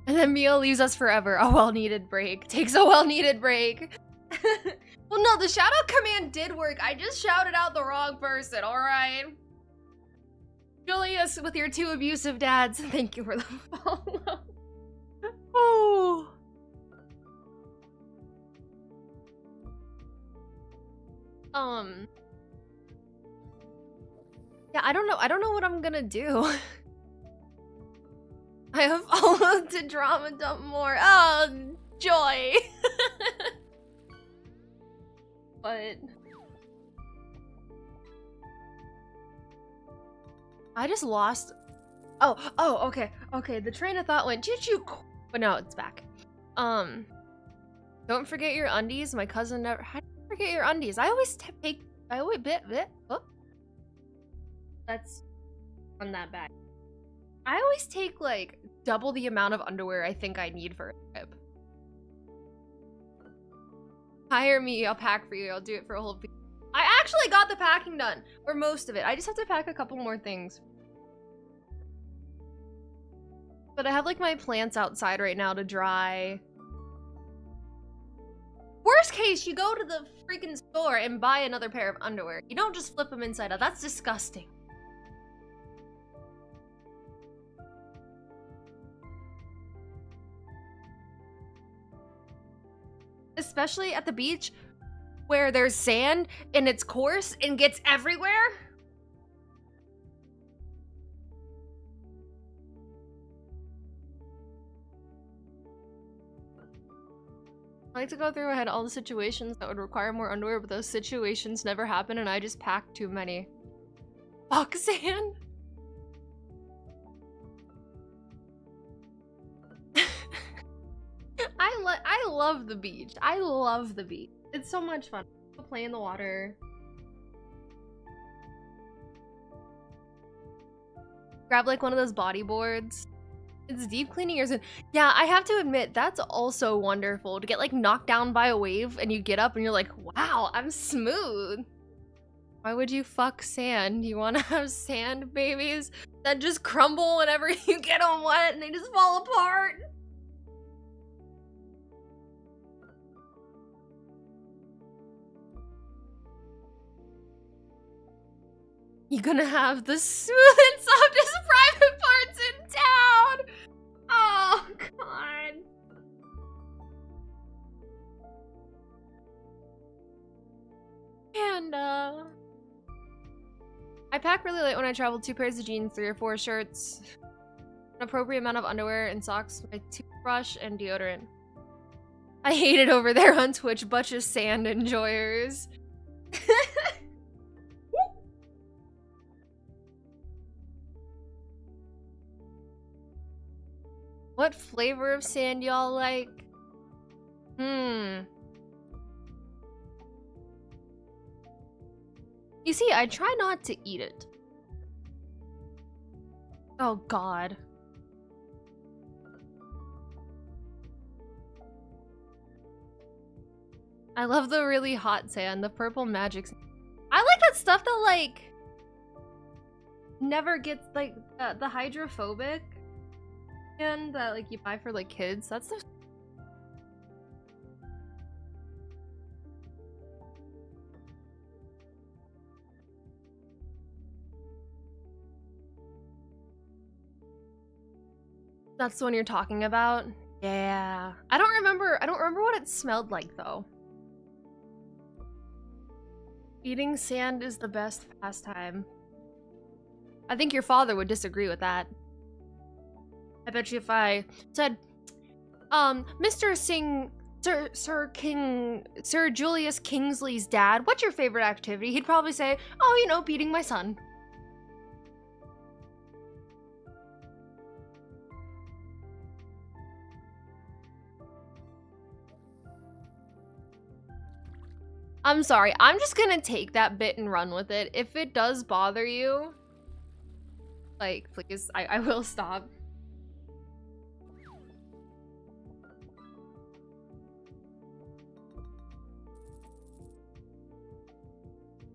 A: And then Mio leaves us forever. A well-needed break. Takes a well-needed break. Well, no, the shout out command did work. I just shouted out the wrong person, alright? Julius, with your two abusive dads. Thank you for the follow. Oh. Yeah, I don't know what I'm gonna do. I have followed to drama dump more. Oh, joy. But I just lost. Oh, okay. The train of thought went choo-choo, but no, it's back. Don't forget your undies. My cousin never. How do you forget your undies? I always take. I always bit. Oh. That's on that bag. I always take like double the amount of underwear I think I need for a trip. Hire me, I'll pack for you. I'll do it for a whole week. I actually got the packing done, or most of it. I just have to pack a couple more things. But I have like my plants outside right now to dry. Worst case, you go to the freaking store and buy another pair of underwear. You don't just flip them inside out. That's disgusting. Especially at the beach where there's sand and it's coarse and gets everywhere. I like to go through ahead all the situations that would require more underwear, but those situations never happen and I just pack too many. Fuck sand. I love the beach. I love the beach. It's so much fun. Play in the water. Grab like one of those bodyboards. It's deep cleaning your skin. Yeah, I have to admit, that's also wonderful. To get like knocked down by a wave and you get up and you're like, wow, I'm smooth. Why would you fuck sand? You want to have sand babies that just crumble whenever you get them wet and they just fall apart? You're gonna have the smooth and softest private parts in town! Oh, pack really light when I travel. 2 pairs of jeans, 3 or 4 shirts, an appropriate amount of underwear and socks, my toothbrush, and deodorant. I hate it over there on Twitch. Bunch of sand enjoyers. What flavor of sand y'all like? You see, I try not to eat it. Oh god. I love the really hot sand, the purple magic sand. I like that stuff that like never gets like the hydrophobic and that like you buy for like kids. That's the That's the one you're talking about? Yeah. I don't remember what it smelled like though. Eating sand is the best pastime. I think your father would disagree with that. I bet you if I said, Mr. Sir Julius Kingsley's dad, what's your favorite activity? He'd probably say, oh, you know, beating my son. I'm sorry, I'm just gonna take that bit and run with it. If it does bother you, like, please, I will stop.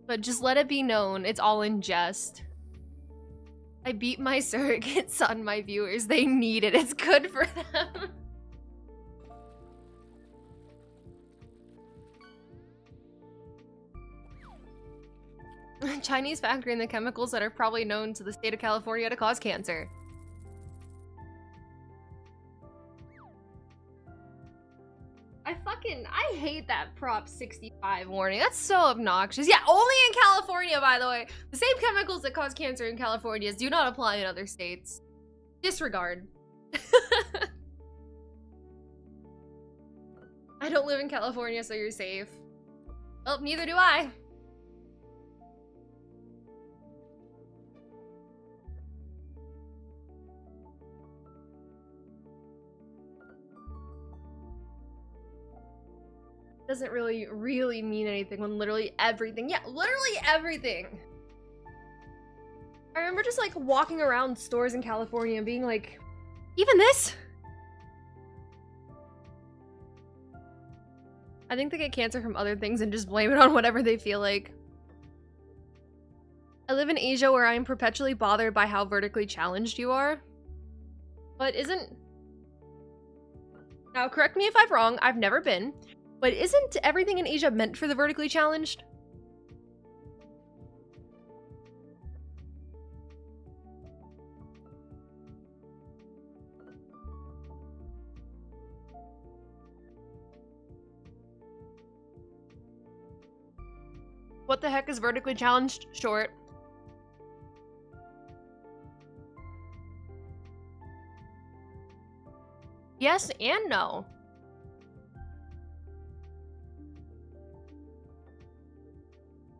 A: But just let it be known, it's all in jest. I beat my surrogate son, my viewers. They need it. It's good for them. Chinese factory and the chemicals that are probably known to the state of California to cause cancer. I hate that Prop 65 warning. That's so obnoxious. Yeah, only in California, by the way. The same chemicals that cause cancer in California do not apply in other states. Disregard. I don't live in California, so you're safe. Well, neither do I. Doesn't really mean anything when literally everything, yeah, literally everything. I remember just like walking around stores in California and being like, even this? I think they get cancer from other things and just blame it on whatever they feel like. I live in Asia where I am perpetually bothered by how vertically challenged you are. But isn't... Now, correct me if I'm wrong, I've never been. But isn't everything in Asia meant for the vertically challenged? What the heck is vertically challenged? Short. Yes and no.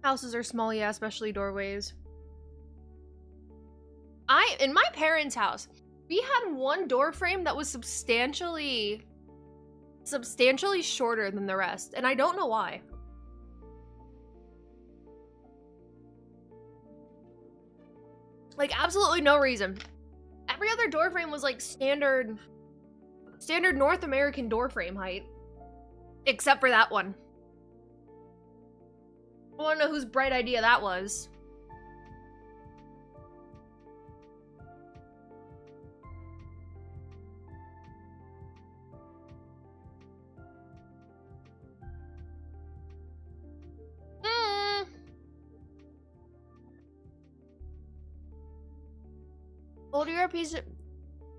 A: Houses are small, yeah, especially doorways. In my parents' house, we had one door frame that was substantially shorter than the rest, and I don't know why. Like, absolutely no reason. Every other door frame was like standard North American door frame height. Except for that one. I wanna know whose bright idea that was.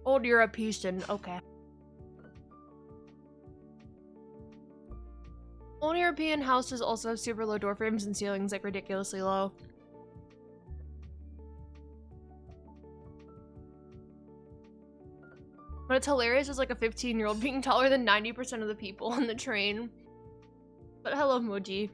A: Old European, okay. Old European houses also have super low door frames and ceilings, like ridiculously low. But it's hilarious as like a 15-year-old being taller than 90% of the people on the train. But hello, Moji.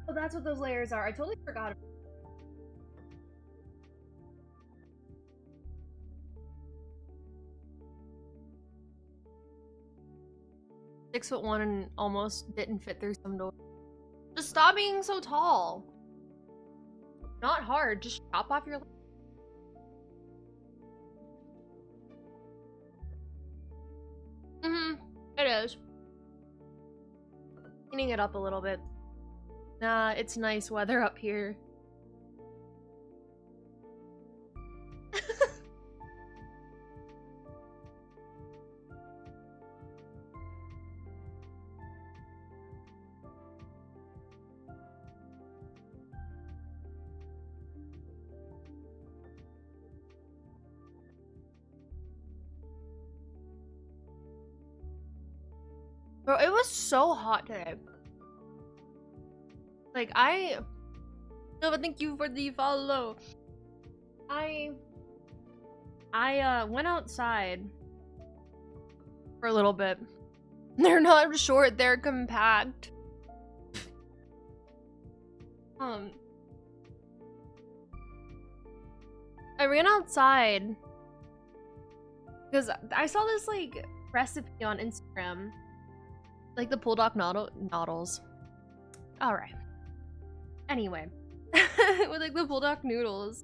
A: Oh, that's what those layers are. I totally forgot. 6'1" and almost didn't fit through some doors. Just stop being so tall. Not hard, just chop off your. It is. Cleaning it up a little bit. Nah, it's nice weather up here. Bro, it was so hot today. Like, no, but thank you for the follow. I went outside for a little bit. They're not short, they're compact. I ran outside because I saw this like recipe on Instagram, like the Bulldog noodles. All right. Anyway, with like the Bulldog noodles,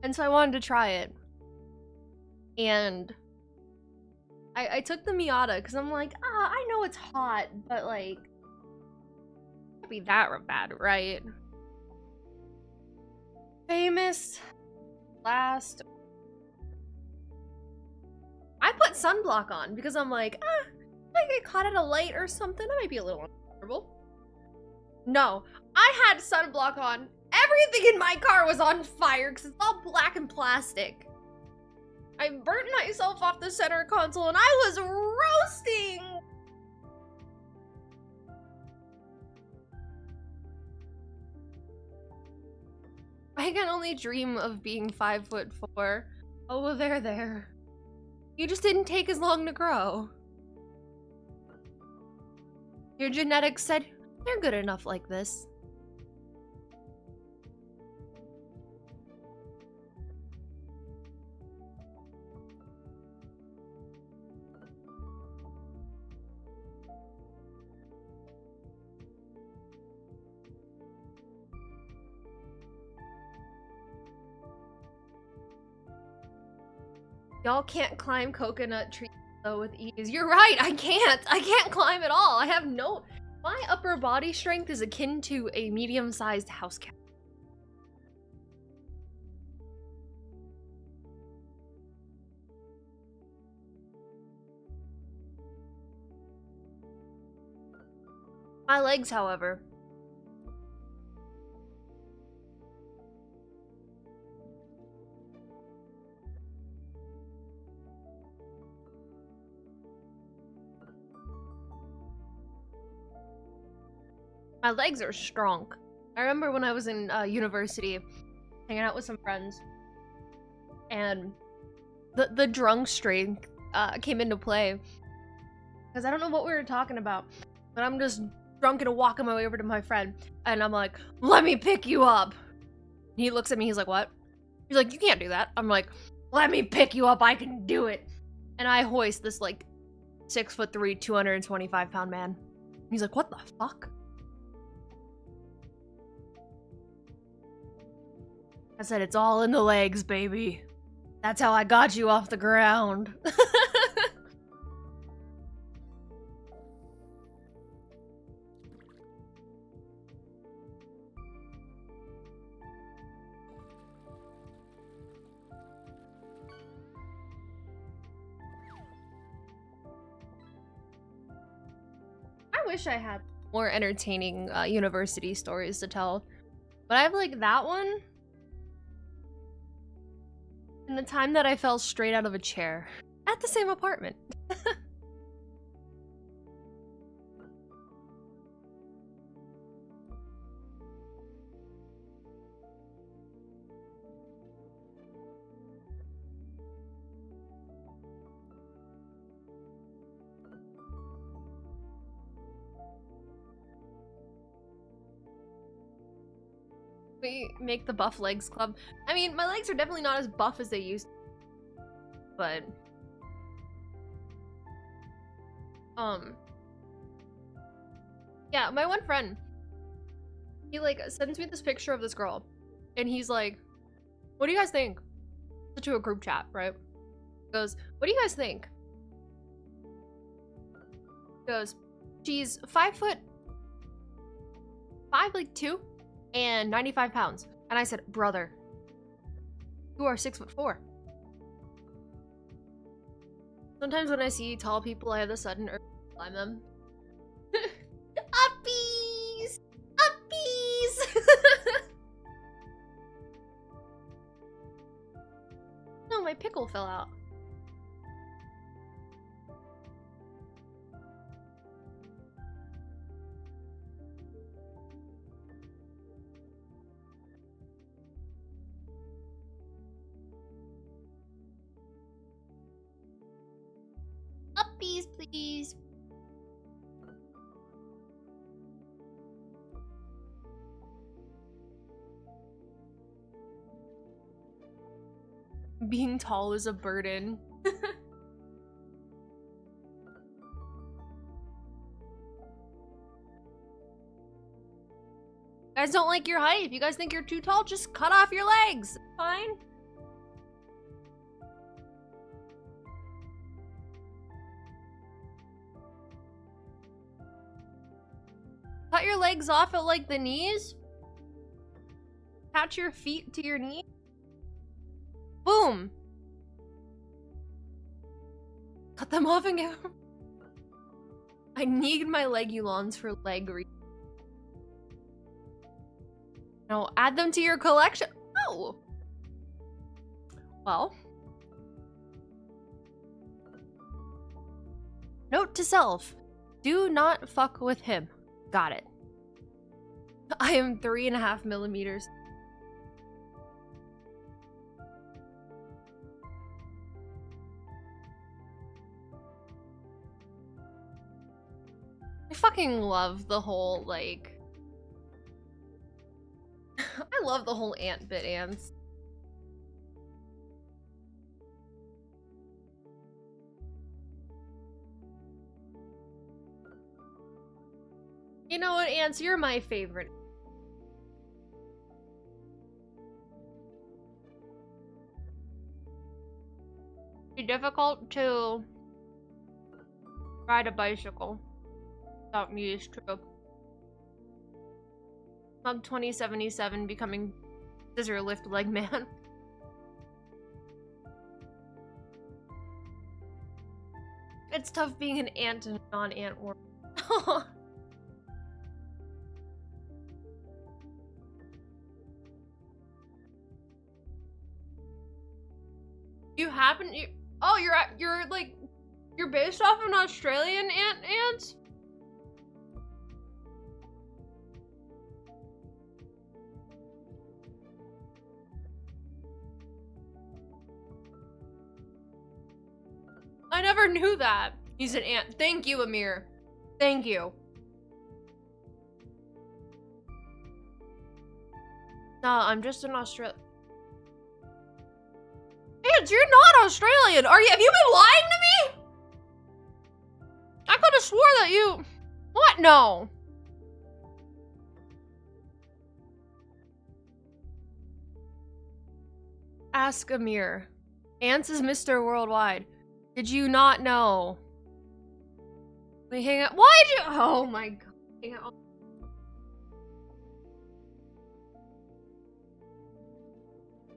A: and so I wanted to try it, and I took the Miata because I'm like, I know it's hot, but like, it can't be that bad, right? Famous last. I put sunblock on because I'm like, I get caught at a light or something. That might be a little uncomfortable. No, I had sunblock on. Everything in my car was on fire because it's all black and plastic. I burnt myself off the center console and I was roasting. I can only dream of being 5'4". Oh, well, there. You just didn't take as long to grow. Your genetics said you're good enough like this. Y'all can't climb coconut trees though with ease. You're right, I can't climb at all. I have no, my upper body strength is akin to a medium-sized house cat. My legs, however. My legs are strong. I remember when I was in university, hanging out with some friends, and the drunk strength came into play. Because I don't know what we were talking about, but I'm just drunk and walking my way over to my friend, and I'm like, let me pick you up. And he looks at me, he's like, what? He's like, you can't do that. I'm like, let me pick you up, I can do it. And I hoist this like 6'3", 225-pound man. He's like, what the fuck? I said, it's all in the legs, baby. That's how I got you off the ground. I wish I had more entertaining university stories to tell. But I have like that one. And the time that I fell straight out of a chair at the same apartment. We make the buff legs club. I mean, my legs are definitely not as buff as they used to, but yeah, my one friend, he like sends me this picture of this girl and he's like, what do you guys think? To a group chat, right? Goes, what do you guys think? Goes, she's 5'5", like 2 and 95 pounds. And I said, brother, you are 6'4". Sometimes when I see tall people, I have the sudden urge to climb them. Uppies! Uppies! No, my pickle fell out. Uppies, please. Being tall is a burden. Guys don't like your height. If you guys think you're too tall, just cut off your legs. Fine. Cut your legs off at like the knees. Attach your feet to your knee. Boom. Cut them off and give them. I need my legulons for leg reasons. No, add them to your collection. Oh. Well. Note to self. Do not fuck with him. Got it. I am 3.5 millimeters. I fucking love the whole, like... I love the whole ant bit ants. You know what, ants? You're my favorite. It's difficult to ride a bicycle without me is true. Mug 2077 becoming scissor lift leg man. It's tough being an ant in a non-ant world. You happen you oh you're like you're based off an Australian ants? I never knew that. He's an ant. Thank you, Amir. Thank you. Nah, I'm just an Australian. Ants, you're not Australian. Are you? Have you been lying to me? I could have swore that you... What? No. Ask Amir. Ants is Mr. Worldwide. Did you not know? We hang out. Why'd you? Oh my god. Hang out.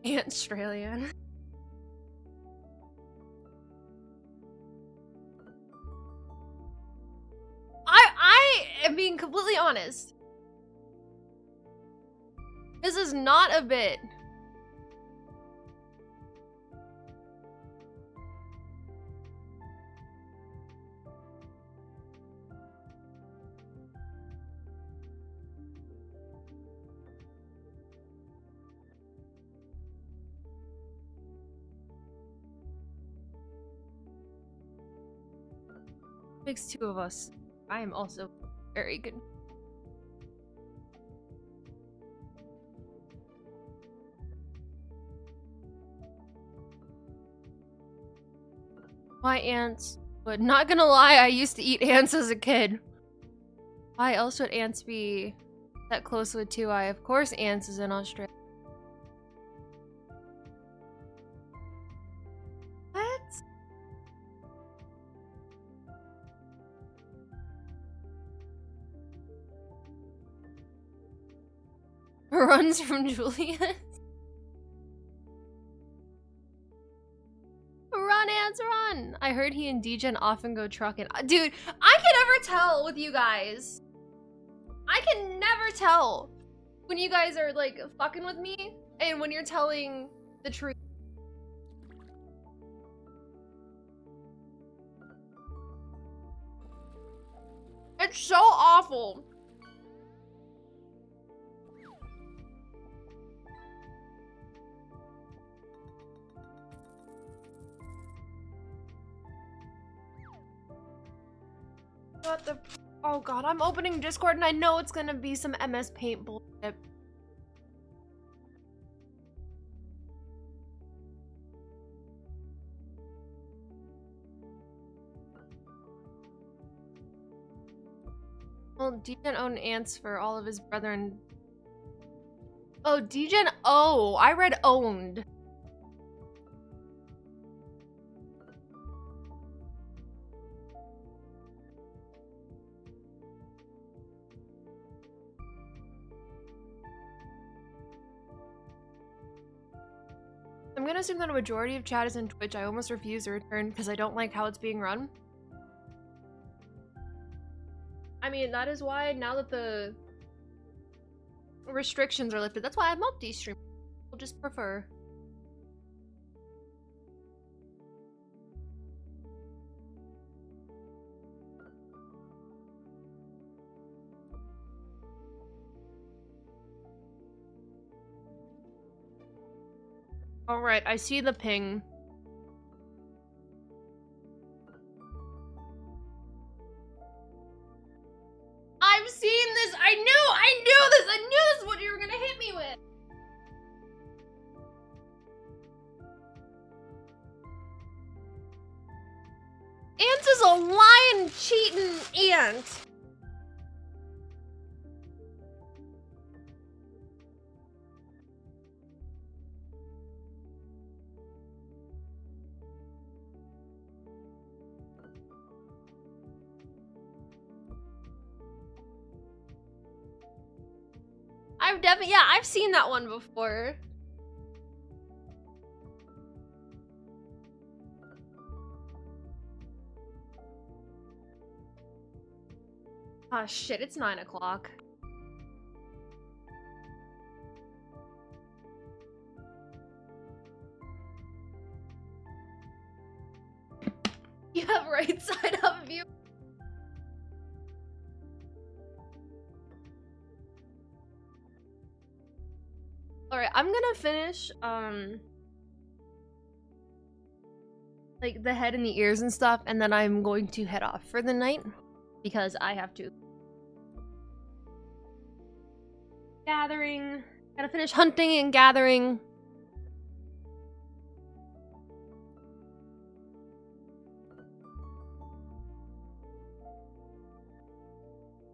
A: Ant Australian. I am being completely honest. This is not a bit. Makes two of us. I am also very good. Why ants? But not gonna lie, I used to eat ants as a kid. Why else would ants be that close with 2i? Of course ants is in Australia. What? Runs from Julius? Run, ants, run! I heard he and Degen often go trucking. Dude, I can never tell with you guys. I can never tell when you guys are like fucking with me and when you're telling the truth. It's so awful. What the? Oh god, I'm opening Discord and I know it's gonna be some MS Paint bullshit. Well, Degen owned ants for all of his brethren. Oh, Degen. Oh, I read owned. I'm gonna assume that a majority of chat is in Twitch. I almost refuse to return because I don't like how it's being run. I mean, that is why now that the restrictions are lifted, that's why I multi-stream. I'll just prefer. Alright, I see the ping. I've seen this! I knew this! I knew this is what you were gonna hit me with! Ant is a lion cheating ant! I've definitely, yeah, I've seen that one before. Ah, shit, it's 9 o'clock. You have right side up view. Alright, I'm gonna finish, like, the head and the ears and stuff, and then I'm going to head off for the night, because I have to. Gathering. Gotta finish hunting and gathering.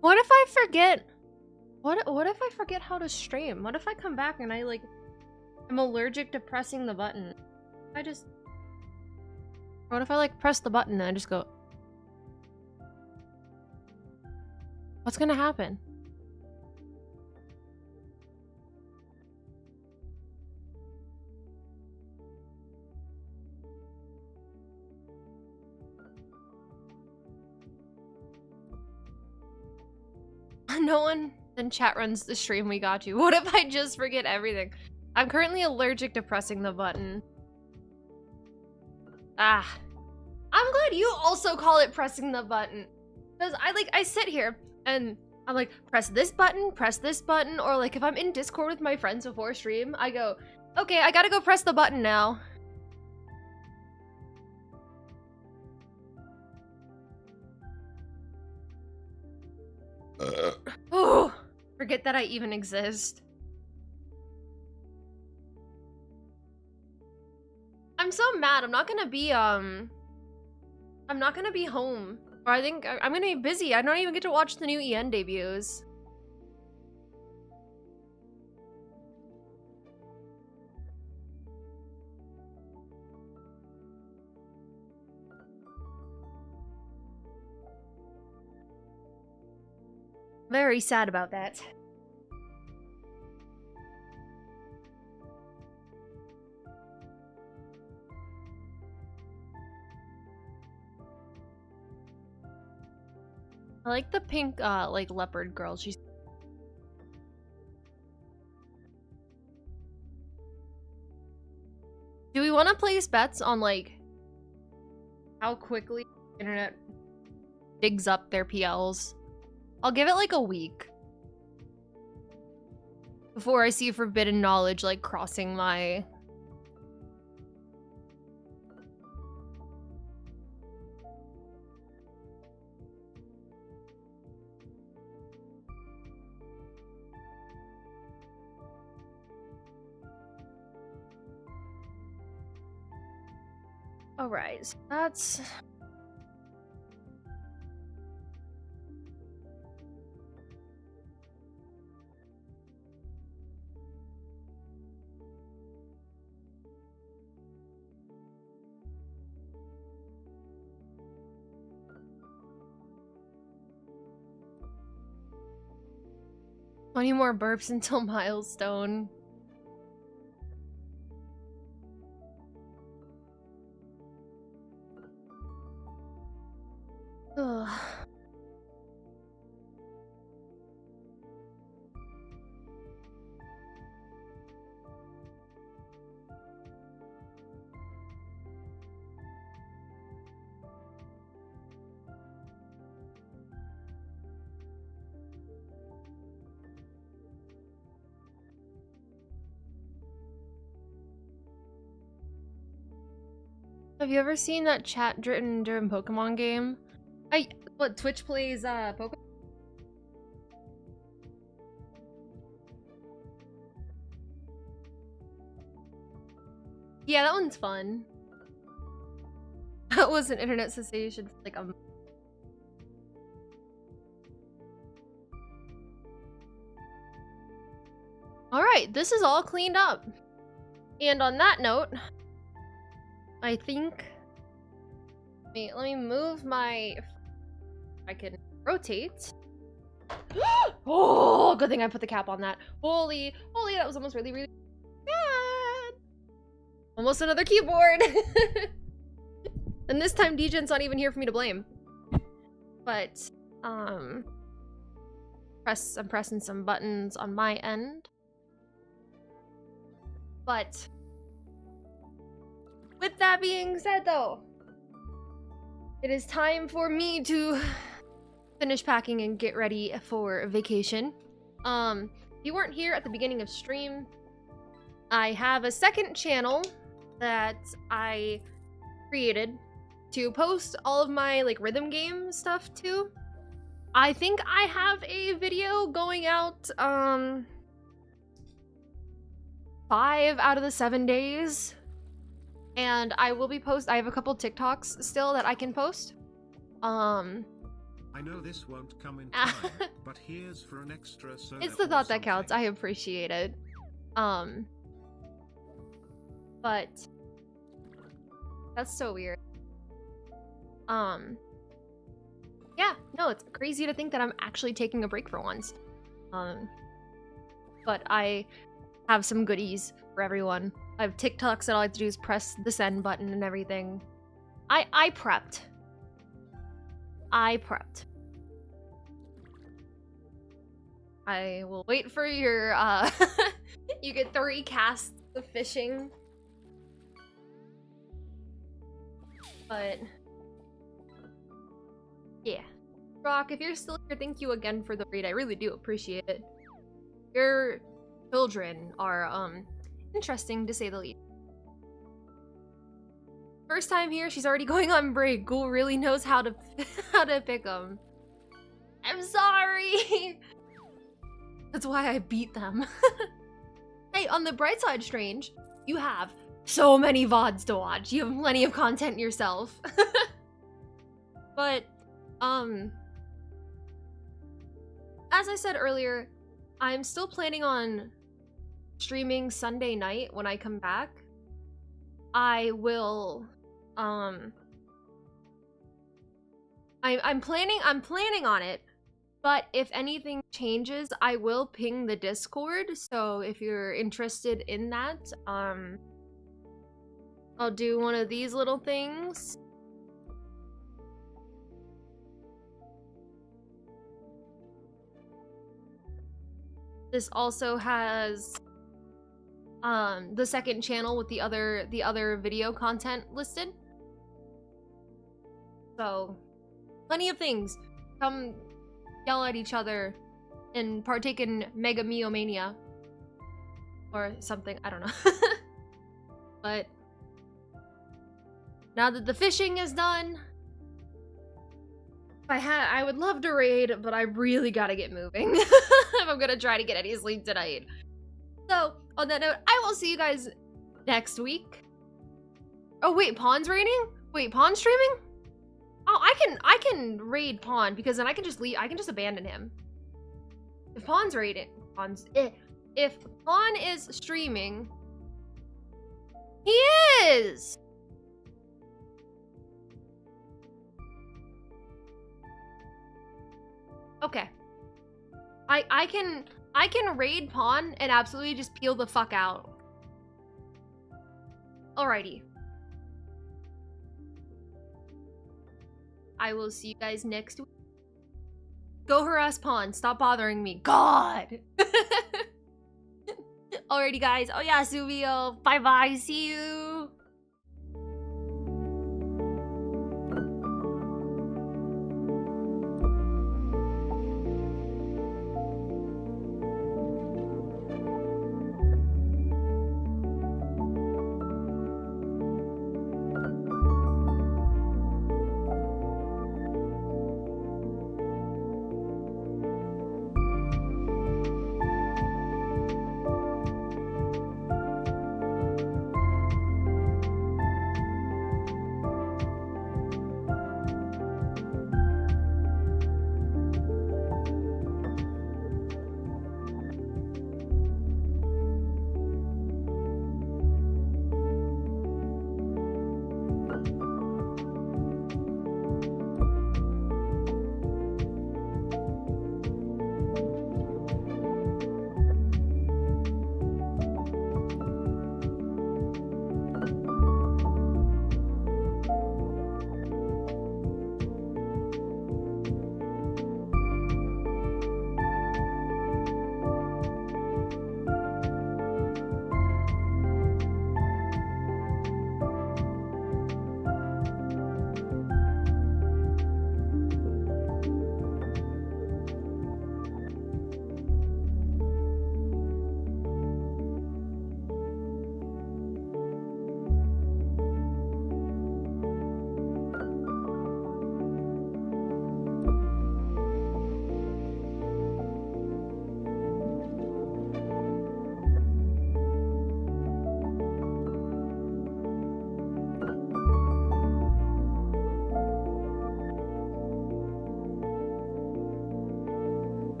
A: What if I forget? What if I forget how to stream? What if I come back and I'm allergic to pressing the button? What if I like press the button and I just go? What's gonna happen? No one in chat runs the stream, we got you. What if I just forget everything? I'm currently allergic to pressing the button. Ah. I'm glad you also call it pressing the button. Because I sit here and I'm like, press this button, or like if I'm in Discord with my friends before stream, I go, okay, I gotta go press the button now. Oh, forget that I even exist. I'm so mad. I'm not gonna be I'm not gonna be home. Or I think I'm gonna be busy. I don't even get to watch the new EN debuts. Very sad about that. I like the pink, like, leopard girl. She's... Do we want to place bets on, like, how quickly the internet digs up their PLs? I'll give it, like, a week. Before I see forbidden knowledge, like, crossing my... Alright, so that's... Twenty more burps until milestone. Ugh. Have you ever seen that chat during Pokemon game? What, Twitch plays Pokemon? Yeah, that one's fun. That was an internet cessation for like a... Alright, this is all cleaned up. And on that note, I think... Let me move my... I can rotate. Oh, good thing I put the cap on that. Holy, that was almost really, really bad. Almost another keyboard. And this time Degen's not even here for me to blame. But, I'm pressing some buttons on my end. But, with that being said though, it is time for me to finish packing and get ready for vacation. If you weren't here at the beginning of stream, I have a second channel that I created to post all of my like rhythm game stuff to. I think I have a video going out 5 out of the 7 days. And I will be I have a couple TikToks still that I can post.
B: I know this won't come in time, but here's for an extra
A: it's the thought that counts. I appreciate it. But that's so weird. Yeah, no, it's crazy to think that I'm actually taking a break for once. But I have some goodies for everyone. I have TikToks that all I have to do is press the send button and everything. I prepped. I will wait for your, you get 3 casts of fishing. But, yeah. Rock, if you're still here, thank you again for the raid. I really do appreciate it. Your children are, interesting to say the least. First time here, she's already going on break. Ghoul really knows how to pick them. I'm sorry! That's why I beat them. Hey, on the bright side, Strange, you have so many VODs to watch. You have plenty of content yourself. But, as I said earlier, I'm still planning on streaming Sunday night when I come back. I will, I'm planning on it, but if anything changes, I will ping the Discord, so if you're interested in that, I'll do one of these little things. This also has the second channel with the other video content listed. So plenty of things. Come yell at each other and partake in Mega Mio Mania or something, I don't know. But now that the fishing is done, I would love to raid, but I really gotta get moving if I'm gonna try to get any sleep tonight. So, on that note, I will see you guys next week. Oh wait, Pawn's raiding? Wait, Pawn's streaming? Oh, I can raid Pawn because then I can just leave. I can just abandon him. If Pawn's raiding, if Pawn is streaming, he is. Okay. I can raid Pawn and absolutely just peel the fuck out. Alrighty. I will see you guys next week. Go harass Pawn. Stop bothering me. God! Alrighty, guys. Oh yeah, Suvio. Bye-bye. See you.